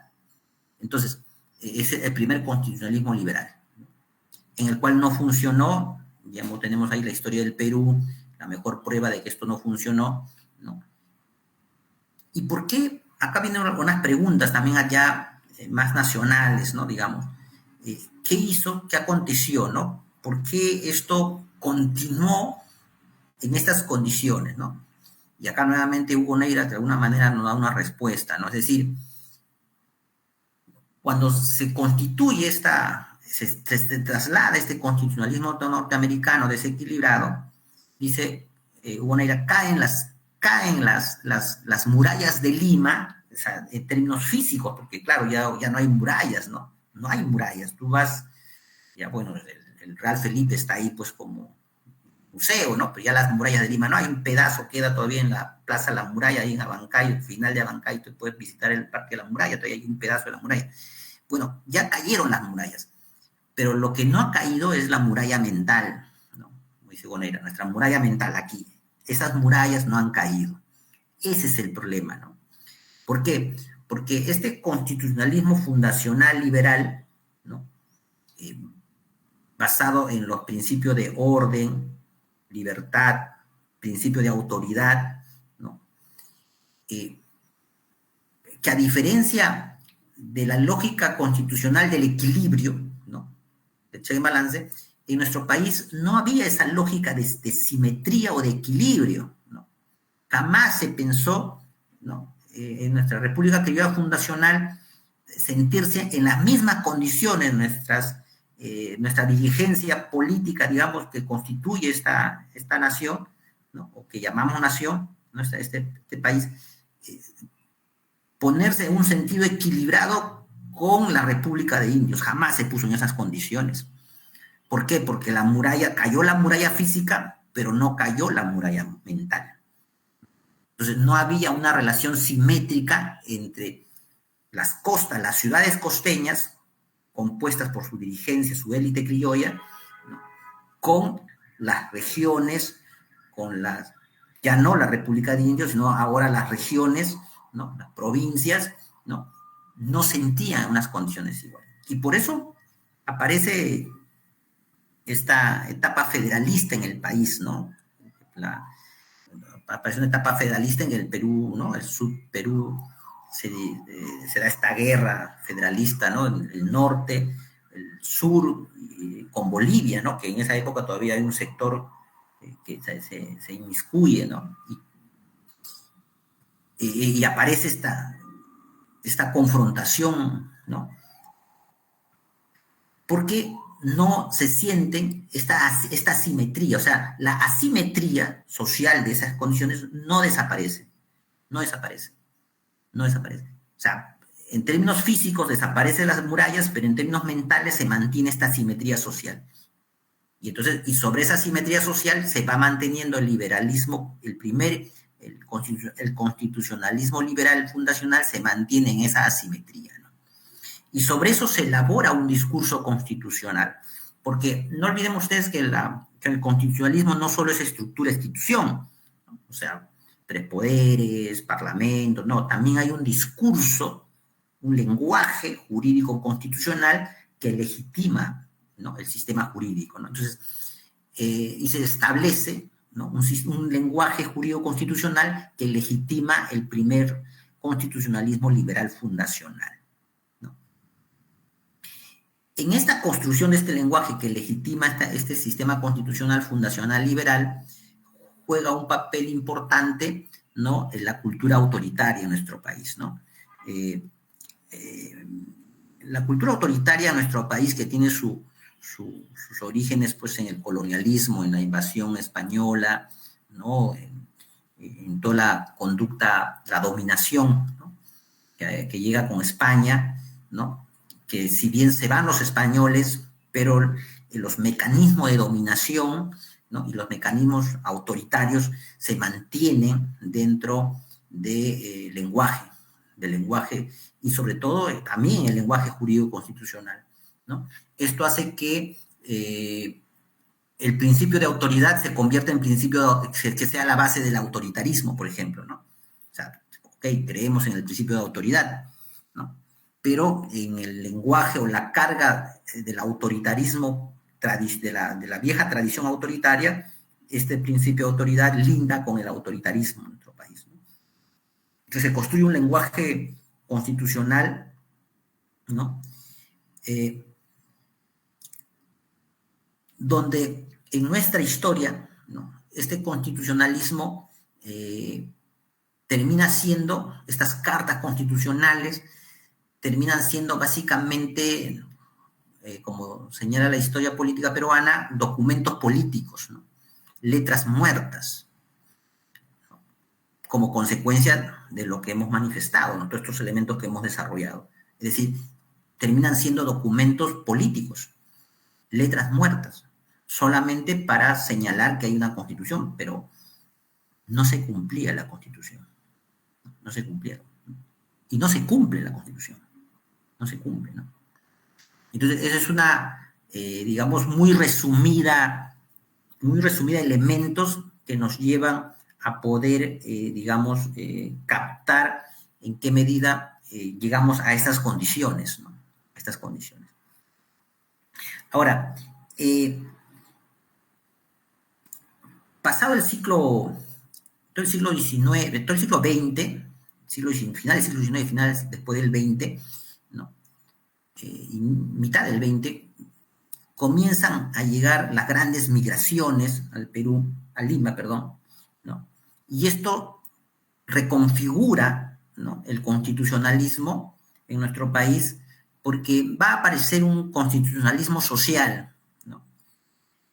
Entonces, ese es el primer constitucionalismo liberal, en el cual no funcionó. Ya tenemos ahí la historia del Perú, la mejor prueba de que esto no funcionó, ¿no? ¿Y por qué? Acá vienen algunas preguntas también allá más nacionales, ¿no? Digamos, ¿qué hizo? ¿Qué aconteció? ¿No? ¿Por qué esto continuó en estas condiciones? ¿No? Y acá nuevamente Hugo Neira de alguna manera nos da una respuesta, ¿no? Es decir, cuando se constituye se traslada este constitucionalismo norteamericano desequilibrado, dice Hugo Neira, caen las murallas de Lima, o sea, en términos físicos, porque claro, ya no hay murallas, ¿no? No hay murallas. Tú vas, ya bueno, el Real Felipe está ahí pues como museo, ¿no? Pero ya las murallas de Lima, no hay un pedazo, queda todavía en la Plaza La Muralla, ahí en Abancay, final de Abancay, tú puedes visitar el Parque de la Muralla, todavía hay un pedazo de la muralla. Bueno, ya cayeron las murallas, pero lo que no ha caído es la muralla mental, ¿no? Como dice Gonera, nuestra muralla mental aquí. Esas murallas no han caído. Ese es el problema, ¿no? ¿Por qué? Porque este constitucionalismo fundacional liberal, ¿no?, basado en los principios de orden, libertad, principio de autoridad, ¿no?, que a diferencia de la lógica constitucional del equilibrio, ¿no?, de check and balance, en nuestro país no había esa lógica de simetría o de equilibrio, ¿no? Jamás se pensó, ¿no?, en nuestra República Criolla Fundacional sentirse en las mismas condiciones nuestra dirigencia política, digamos, que constituye esta nación, ¿no?, o que llamamos nación, ¿no?, este país, ponerse en un sentido equilibrado con la República de Indios. Jamás se puso en esas condiciones. ¿Por qué? Porque cayó la muralla física, pero no cayó la muralla mental. Entonces no había una relación simétrica entre las costas, las ciudades costeñas, compuestas por su dirigencia, su élite criolla, ¿no?, con las regiones, ya no la República de Indios, sino ahora las regiones, ¿no?, las provincias, no sentían unas condiciones iguales. Y por eso aparece esta etapa federalista en el país, ¿no? Aparece una etapa federalista en el Perú, ¿no? El Perú se da esta guerra federalista, ¿no? En el norte, el sur con Bolivia, ¿no? Que en esa época todavía hay un sector que se inmiscuye, ¿no? Y aparece esta confrontación, ¿no? Porque no se sienten esta asimetría, o sea, la asimetría social de esas condiciones no desaparece, no desaparece, no desaparece. O sea, en términos físicos desaparecen las murallas, pero en términos mentales se mantiene esta asimetría social. Y entonces, y sobre esa asimetría social se va manteniendo el liberalismo, el constitucionalismo liberal fundacional se mantiene en esa asimetría, ¿no? Y sobre eso se elabora un discurso constitucional. Porque no olviden ustedes que el constitucionalismo no solo es estructura, institución, ¿no? O sea, tres poderes, parlamento, no, también hay un discurso, un lenguaje jurídico constitucional que legitima, ¿no?, el sistema jurídico, ¿no? Entonces, y se establece, ¿no?, un lenguaje jurídico constitucional que legitima el primer constitucionalismo liberal fundacional, ¿no? En esta construcción de este lenguaje que legitima este sistema constitucional fundacional liberal, juega un papel importante, ¿no?, en la cultura autoritaria en nuestro país, ¿no? La cultura autoritaria en nuestro país, que tiene sus orígenes, pues, en el colonialismo, en la invasión española, ¿no?, en toda la conducta, la dominación, ¿no?, que llega con España, ¿no?, que si bien se van los españoles, pero los mecanismos de dominación, ¿no?, y los mecanismos autoritarios se mantienen dentro del lenguaje y sobre todo también el lenguaje jurídico constitucional, ¿no? Esto hace que el principio de autoridad se convierta en principio que sea la base del autoritarismo, por ejemplo, ¿no? O sea, ok, creemos en el principio de autoridad, ¿no?, pero en el lenguaje o la carga del autoritarismo, de la vieja tradición autoritaria, este principio de autoridad linda con el autoritarismo en nuestro país, ¿no? Entonces se construye un lenguaje constitucional, ¿no?, donde en nuestra historia, ¿no?, este constitucionalismo termina siendo, estas cartas constitucionales terminan siendo básicamente, como señala la historia política peruana, documentos políticos, ¿no?, letras muertas, ¿no?, como consecuencia de lo que hemos manifestado, ¿no?, todos estos elementos que hemos desarrollado. Es decir, terminan siendo documentos políticos, letras muertas, solamente para señalar que hay una constitución, pero no se cumplía la constitución, no se cumplieron, ¿no?, y no se cumple la constitución, no se cumple, ¿no? Entonces, esa es una, digamos, muy resumida elementos que nos llevan a poder, digamos, captar en qué medida llegamos a estas condiciones, ¿no?, a estas condiciones. Ahora, pasado el siglo, todo el siglo XIX, todo el siglo XX, finales del siglo XIX, finales después del XX, ¿no?, y mitad del XX, comienzan a llegar las grandes migraciones al Perú, a Lima, perdón, ¿no? Y esto reconfigura, ¿no?, el constitucionalismo en nuestro país, porque va a aparecer un constitucionalismo social, ¿no?,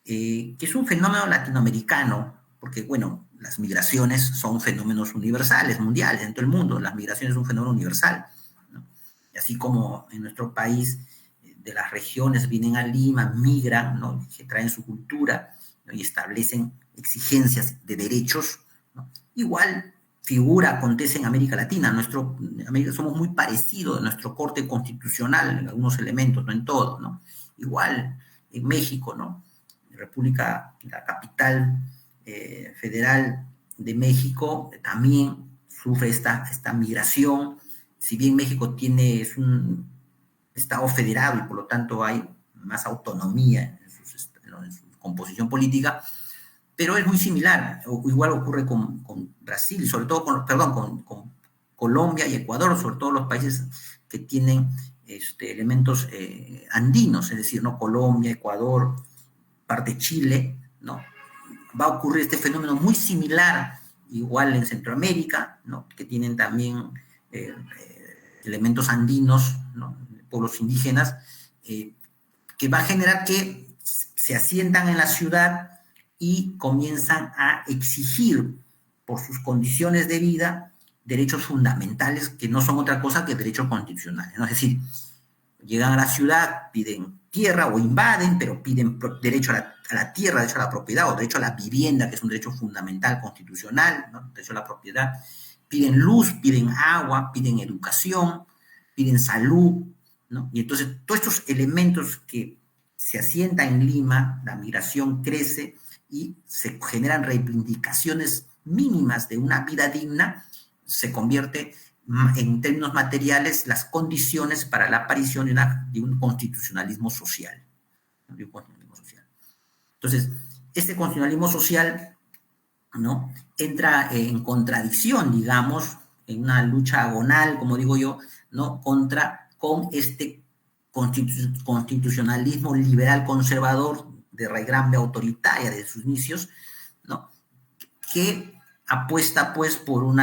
que es un fenómeno latinoamericano, porque, bueno, las migraciones son fenómenos universales, mundiales, en todo el mundo. Las migraciones son un fenómeno universal, ¿no? Y así como en nuestro país, de las regiones vienen a Lima, migran, ¿no?, que traen su cultura, ¿no?, y establecen exigencias de derechos, ¿no? Igual acontece en América Latina. Somos muy parecidos en nuestro corte constitucional, en algunos elementos, no en todo, ¿no? Igual en México, ¿no?, la capital federal de México también sufre esta migración. Si bien México es un estado federado y por lo tanto hay más autonomía en su composición política, pero es muy similar. Igual ocurre con Brasil, sobre todo con Colombia y Ecuador, sobre todo los países que tienen elementos andinos, es decir, ¿no? Colombia, Ecuador, parte de Chile, ¿no? Va a ocurrir este fenómeno muy similar, igual en Centroamérica, ¿no? Que tienen también elementos andinos, ¿no? Pueblos indígenas, que va a generar que se asientan en la ciudad y comienzan a exigir por sus condiciones de vida derechos fundamentales que no son otra cosa que derechos constitucionales, ¿no? Es decir, llegan a la ciudad, piden tierra o invaden, pero piden derecho a la tierra, derecho a la propiedad o derecho a la vivienda, que es un derecho fundamental constitucional, ¿no? Derecho a la propiedad. Piden luz, piden agua, piden educación, piden salud, ¿no? Y entonces todos estos elementos que se asientan en Lima, la migración crece y se generan reivindicaciones mínimas de una vida digna, se convierte en términos materiales las condiciones para la aparición de un constitucionalismo social. Entonces, este constitucionalismo social, ¿no? Entra en contradicción, digamos, en una lucha agonal, como digo yo, ¿no? Con este constitucionalismo liberal conservador de raigambre autoritaria de sus inicios, ¿no? Que apuesta pues por un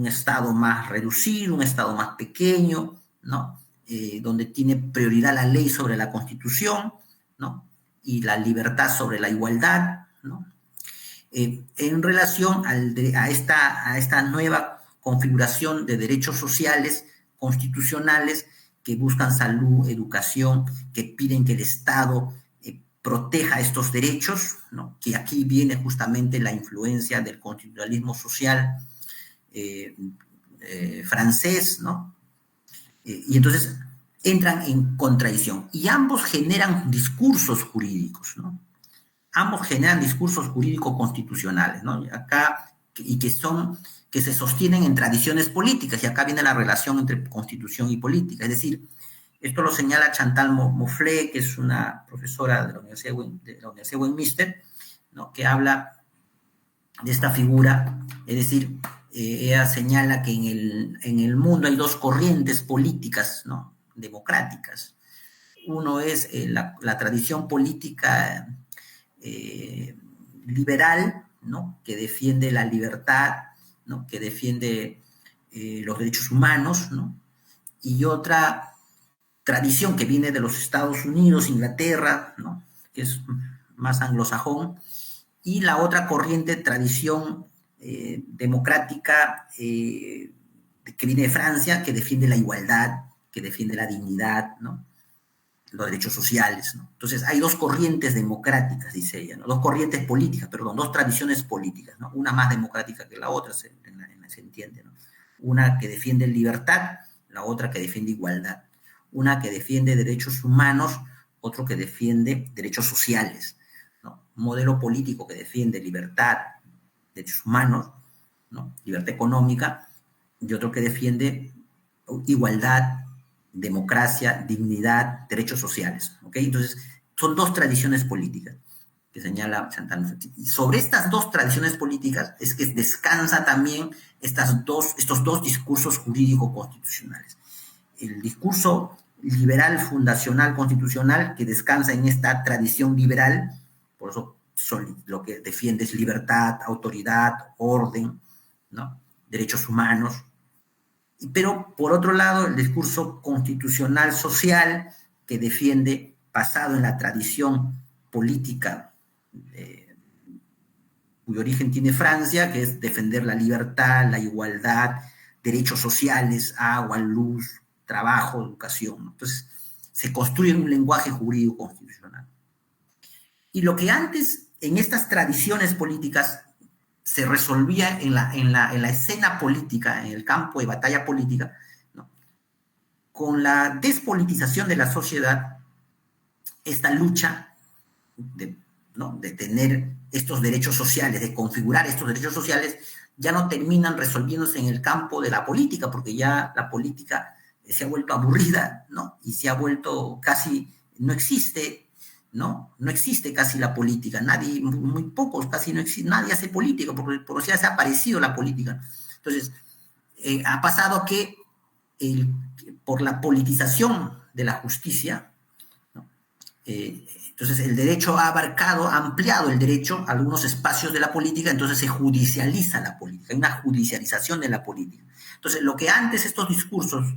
Estado más reducido, un Estado más pequeño, ¿no? Donde tiene prioridad la ley sobre la Constitución, ¿no? Y la libertad sobre la igualdad, ¿no? En relación a esta nueva configuración de derechos sociales constitucionales que buscan salud, educación, que piden que el Estado proteja estos derechos, ¿no? Que aquí viene justamente la influencia del constitucionalismo social francés, ¿no? Y entonces entran en contradicción. Y ambos generan discursos jurídicos, ¿no? Ambos generan discursos jurídicos constitucionales, ¿no? Acá, y que se sostienen en tradiciones políticas, y acá viene la relación entre constitución y política. Es decir, esto lo señala Chantal Mouflet, que es una profesora de la Universidad de Westminster, ¿no? Que habla de esta figura, es decir, ella señala que en el mundo hay dos corrientes políticas, ¿no? Democráticas. Uno es la tradición política liberal, ¿no? Que defiende la libertad, ¿no? Que defiende los derechos humanos, ¿no? Y otra tradición que viene de los Estados Unidos, Inglaterra, ¿no? Que es más anglosajón, y la otra corriente, tradición democrática que viene de Francia, que defiende la igualdad, que defiende la dignidad, ¿no? Los derechos sociales, ¿no? Entonces hay dos corrientes democráticas, dice ella, ¿no? Dos corrientes políticas, perdón, dos tradiciones políticas, ¿no? Una más democrática que la otra, se entiende, ¿no? Una que defiende libertad, la otra que defiende igualdad. Una que defiende derechos humanos, otro que defiende derechos sociales, ¿no? Un modelo político que defiende libertad, derechos humanos, ¿no? Libertad económica, y otro que defiende igualdad, democracia, dignidad, derechos sociales, ¿ok? Entonces, son dos tradiciones políticas que señala Chantal Mouflet. Y sobre estas dos tradiciones políticas es que descansa también estos dos discursos jurídicos constitucionales. El discurso liberal fundacional constitucional que descansa en esta tradición liberal, por eso lo que defiende es libertad, autoridad, orden, ¿no? Derechos humanos. Pero, por otro lado, el discurso constitucional social que defiende, basado en la tradición política cuyo origen tiene Francia, que es defender la libertad, la igualdad, derechos sociales, agua, luz, trabajo, educación. Entonces, se construye un lenguaje jurídico constitucional. Y lo que antes, en estas tradiciones políticas, se resolvía en la escena política, en el campo de batalla política, ¿no? Con la despolitización de la sociedad, esta lucha ¿no? de tener estos derechos sociales, de configurar estos derechos sociales, ya no terminan resolviéndose en el campo de la política, porque ya la política se ha vuelto aburrida, ¿no? Y se ha vuelto casi, no existe, ¿no? No existe casi la política, nadie, muy pocos, casi no existe, nadie hace política, porque por ya se ha aparecido la política. Entonces, ha pasado que el, por la politización de la justicia, ¿no? Entonces el derecho ha abarcado, ha ampliado el derecho a algunos espacios de la política, entonces se judicializa la política, hay una judicialización de la política. Entonces lo que antes estos discursos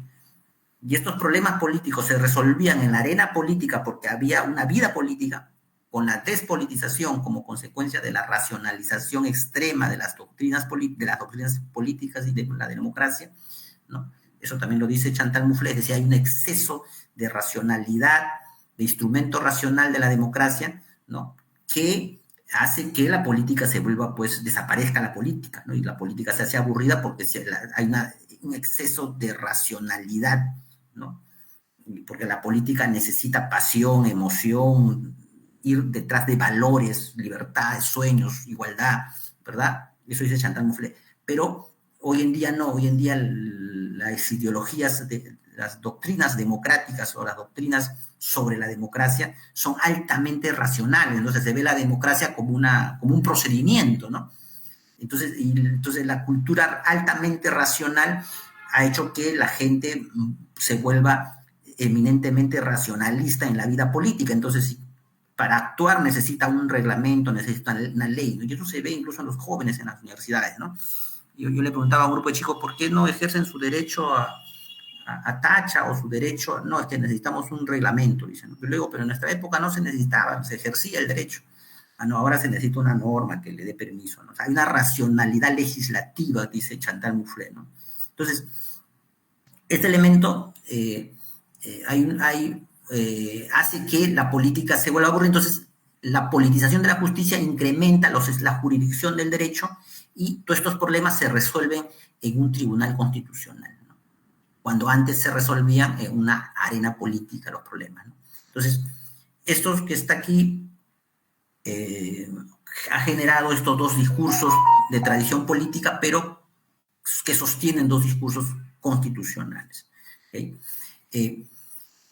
y estos problemas políticos se resolvían en la arena política porque había una vida política, con la despolitización como consecuencia de la racionalización extrema de las doctrinas políticas y de la democracia, ¿no? Eso también lo dice Chantal Mouflet, es decir, hay un exceso de racionalidad, de instrumento racional de la democracia, ¿no? Que hace que la política se vuelva, pues, desaparezca la política, ¿no? Y la política se hace aburrida porque hay un exceso de racionalidad, ¿no? Porque la política necesita pasión, emoción, ir detrás de valores, libertad, sueños, igualdad, ¿verdad? Eso dice Chantal Mouflet. Pero hoy en día no, hoy en día las ideologías, las doctrinas democráticas o las doctrinas sobre la democracia son altamente racionales, entonces se ve la democracia como un procedimiento, ¿no? Entonces la cultura altamente racional ha hecho que la gente se vuelva eminentemente racionalista en la vida política. Entonces, para actuar necesita un reglamento, necesita una ley, ¿no? Y eso se ve incluso en los jóvenes en las universidades, ¿no? Yo le preguntaba a un grupo de chicos, ¿por qué no ejercen su derecho a tacha o su derecho? No, es que necesitamos un reglamento, dicen. Yo le digo, pero en nuestra época no se necesitaba, se ejercía el derecho. Ah, no, ahora se necesita una norma que le dé permiso, ¿no? O sea, hay una racionalidad legislativa, dice Chantal Mouflet, ¿no? Entonces, este elemento hace que la política se vuelva aburrida. Entonces, la politización de la justicia incrementa la jurisdicción del derecho y todos estos problemas se resuelven en un tribunal constitucional, ¿no? Cuando antes se resolvían en una arena política los problemas, ¿no? Entonces, esto que está aquí eh, ha generado estos dos discursos de tradición política, pero que sostienen dos discursos constitucionales. ¿Okay?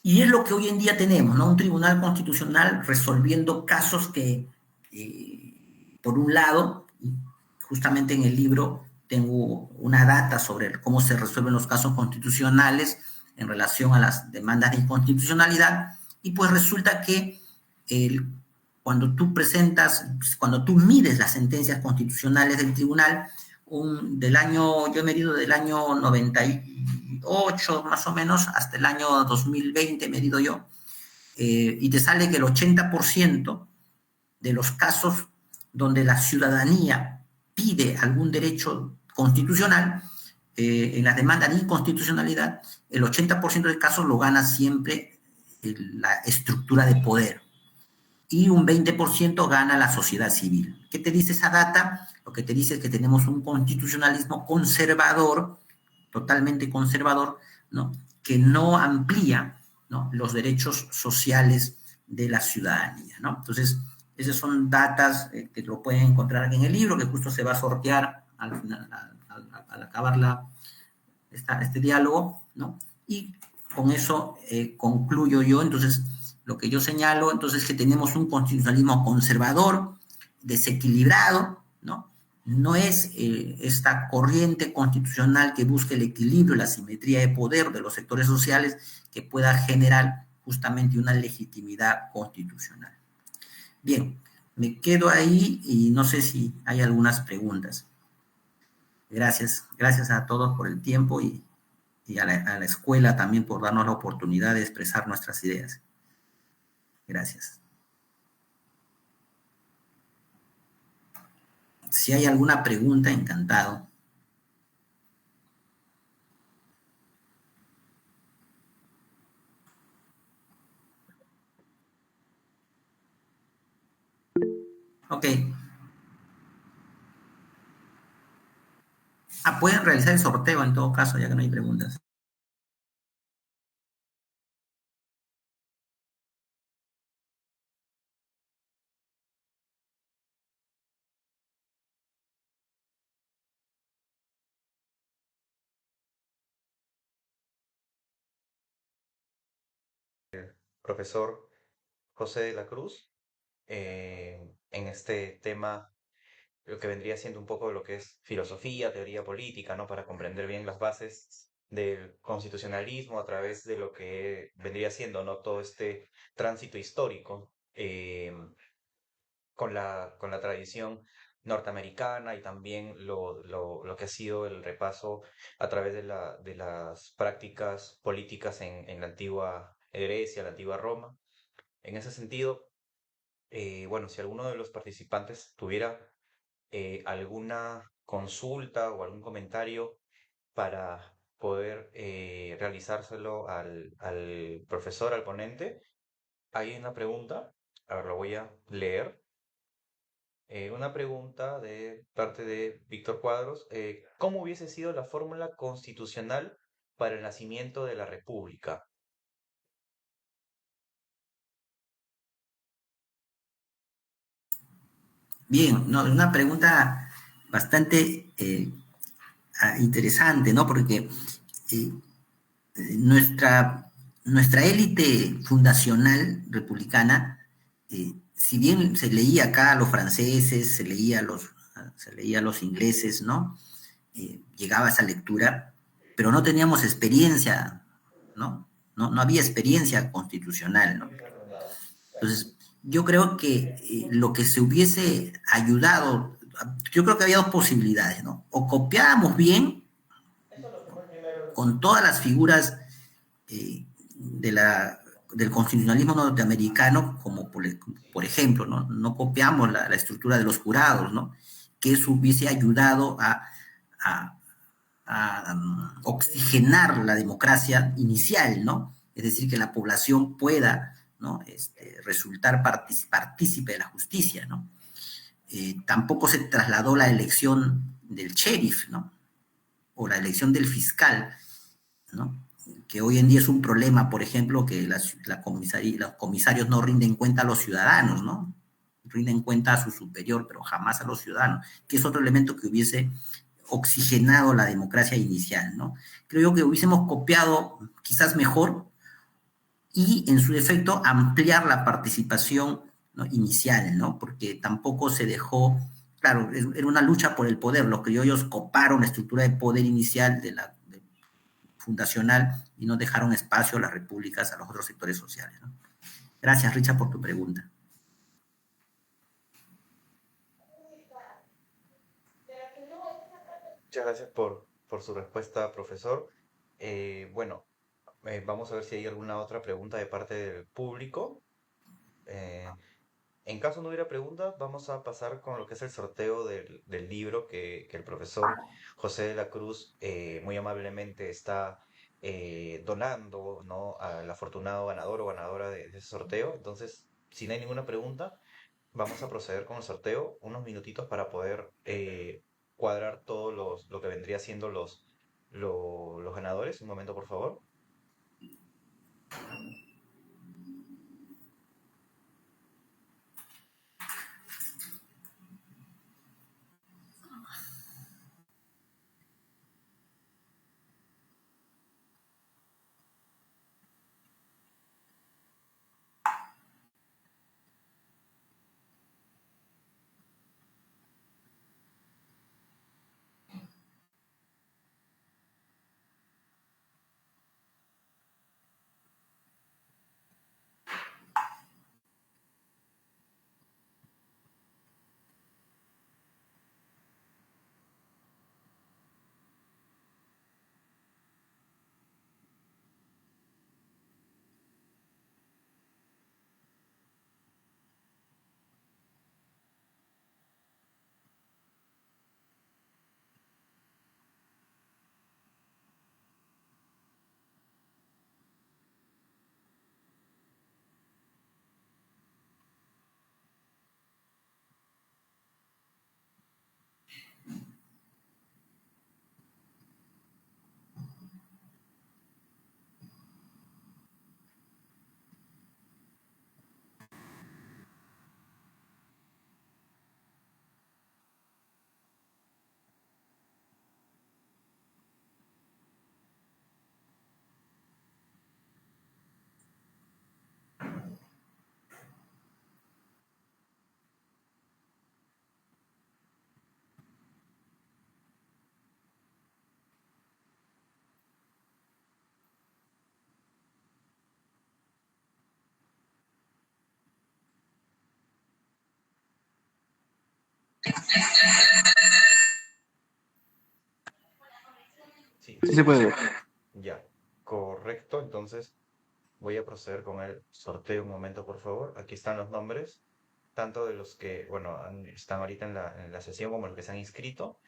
Y es lo que hoy en día tenemos, ¿no? Un tribunal constitucional resolviendo casos que, por un lado, justamente en el libro tengo una data sobre cómo se resuelven los casos constitucionales en relación a las demandas de inconstitucionalidad, y pues resulta que el, cuando tú mides las sentencias constitucionales del tribunal, yo he medido del año 98 más o menos hasta el año 2020, he medido yo, y te sale que el 80% de los casos donde la ciudadanía pide algún derecho constitucional, en las demandas de inconstitucionalidad, el 80% de casos lo gana siempre la estructura de poder y un 20% gana la sociedad civil. ¿Qué te dice esa data? Lo que te dice es que tenemos un constitucionalismo conservador, totalmente conservador, ¿no? Que no amplía, ¿no?, los derechos sociales de la ciudadanía, ¿no? Entonces, esas son datas que lo pueden encontrar en el libro, que justo se va a sortear al, final, al acabar este diálogo, ¿no? Y con eso concluyo yo. Entonces, lo que yo señalo, entonces, es que tenemos un constitucionalismo conservador, desequilibrado, ¿no? No es esta corriente constitucional que busque el equilibrio, la simetría de poder de los sectores sociales que pueda generar justamente una legitimidad constitucional. Bien, me quedo ahí y no sé si hay algunas preguntas. Gracias a todos por el tiempo y a la escuela también por darnos la oportunidad de expresar nuestras ideas. Gracias. Si hay alguna pregunta, encantado. Ok. Pueden realizar el sorteo en todo caso, ya que no hay preguntas. Profesor José de la Cruz, en este tema, lo que vendría siendo un poco lo que es filosofía, teoría política, ¿no? Para comprender bien las bases del constitucionalismo a través de lo que vendría siendo, ¿no? Todo este tránsito histórico con la tradición norteamericana y también lo que ha sido el repaso a través de las prácticas políticas en la antigua Grecia, la antigua Roma. En ese sentido, bueno, si alguno de los participantes tuviera alguna consulta o algún comentario para poder realizárselo al profesor, al ponente, hay una pregunta. A ver, lo voy a leer. Una pregunta de parte de Víctor Cuadros. ¿Cómo hubiese sido la fórmula constitucional para el nacimiento de la República? Bien, no, una pregunta bastante interesante, ¿no? Porque eh, nuestra élite fundacional republicana, si bien se leía acá a los franceses, se leía a los ingleses, ¿no? Llegaba esa lectura, pero no teníamos experiencia, ¿no? No había experiencia constitucional, ¿no? Entonces, yo creo que lo que se hubiese ayudado, yo creo que había dos posibilidades, ¿no? O copiábamos bien con todas las figuras de del constitucionalismo norteamericano, como por ejemplo, ¿no? No copiamos la estructura de los jurados, ¿no? Que eso hubiese ayudado a, oxigenar la democracia inicial, ¿no? Es decir, que la población pueda, ¿no? Resultar partícipe de la justicia, ¿no? Tampoco se trasladó la elección del sheriff, ¿no? O la elección del fiscal, ¿no? Que hoy en día es un problema, por ejemplo, que los comisarios no rinden cuenta a los ciudadanos, ¿no? Rinden cuenta a su superior, pero jamás a los ciudadanos, que es otro elemento que hubiese oxigenado la democracia inicial, ¿no? Creo yo que hubiésemos copiado quizás mejor y, en su defecto, ampliar la participación, ¿no? Inicial, ¿no? Porque tampoco se dejó, claro, era una lucha por el poder, los criollos coparon la estructura de poder inicial de fundacional y no dejaron espacio a las repúblicas, a los otros sectores sociales, ¿no? Gracias, Richard, por tu pregunta. Muchas gracias por su respuesta, profesor. Bueno, vamos a ver si hay alguna otra pregunta de parte del público. Eh, En caso no hubiera preguntas, vamos a pasar con lo que es el sorteo del libro que el profesor José de la Cruz muy amablemente está donando, ¿no? Al afortunado ganador o ganadora de ese sorteo. Entonces, si no hay ninguna pregunta, vamos a proceder con el sorteo. Unos minutitos para poder cuadrar todos lo que vendría siendo los ganadores. Un momento, por favor. Sí, Sí se puede. ya. Correcto, entonces voy a proceder con el sorteo un momento, por favor. Aquí están los nombres, tanto de los que, bueno, están ahorita en la sesión como los que se han inscrito.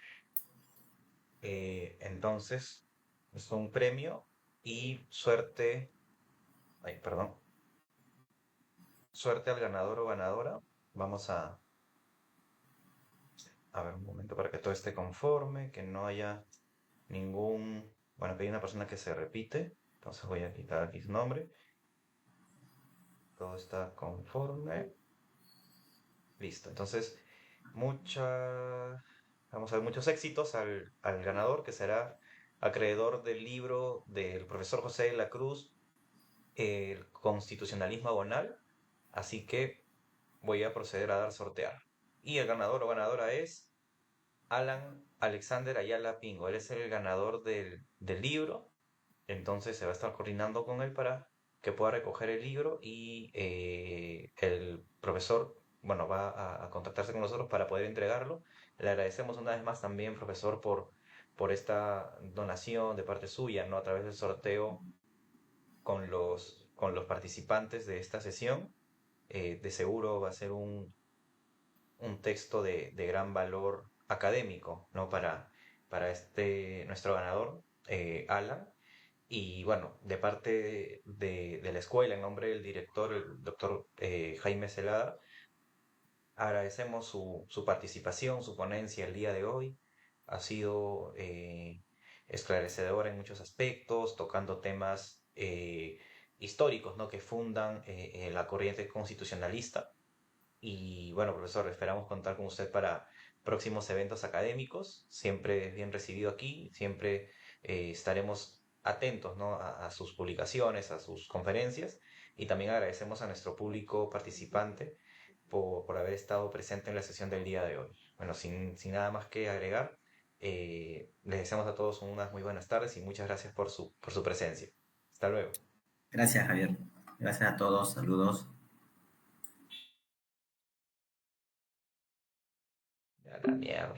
Entonces, es un premio y suerte, ay, perdón, suerte al ganador o ganadora. Vamos a ver un momento para que todo esté conforme, que no haya ningún, bueno, que hay una persona que se repite, entonces voy a quitar aquí su nombre. Todo está conforme. Listo. Entonces, vamos a ver muchos éxitos al ganador, que será acreedor del libro del profesor José de la Cruz, El Constitucionalismo Agonal. Así que voy a proceder a dar sortear. Y el ganador o ganadora es Alan Alexander Ayala Pingo. Él es el ganador del libro. Entonces se va a estar coordinando con él para que pueda recoger el libro y el profesor, bueno, va a contactarse con nosotros para poder entregarlo. Le agradecemos una vez más también, profesor, por esta donación de parte suya, ¿no? A través del sorteo con los participantes de esta sesión. De seguro va a ser un texto de gran valor académico, ¿no? Para nuestro ganador, Alan. Y bueno, de parte de la escuela, en nombre del director, el doctor Jaime Celada, agradecemos su participación, su ponencia el día de hoy. Ha sido esclarecedora en muchos aspectos, tocando temas históricos, ¿no? Que fundan la corriente constitucionalista. Y bueno, profesor, esperamos contar con usted para próximos eventos académicos. Siempre es bien recibido aquí, siempre estaremos atentos, ¿no? a sus publicaciones, a sus conferencias. Y también agradecemos a nuestro público participante por haber estado presente en la sesión del día de hoy. Bueno, sin nada más que agregar, les deseamos a todos unas muy buenas tardes y muchas gracias por su presencia. Hasta luego. Gracias, Javier. Gracias a todos. Saludos. Ya la mierda.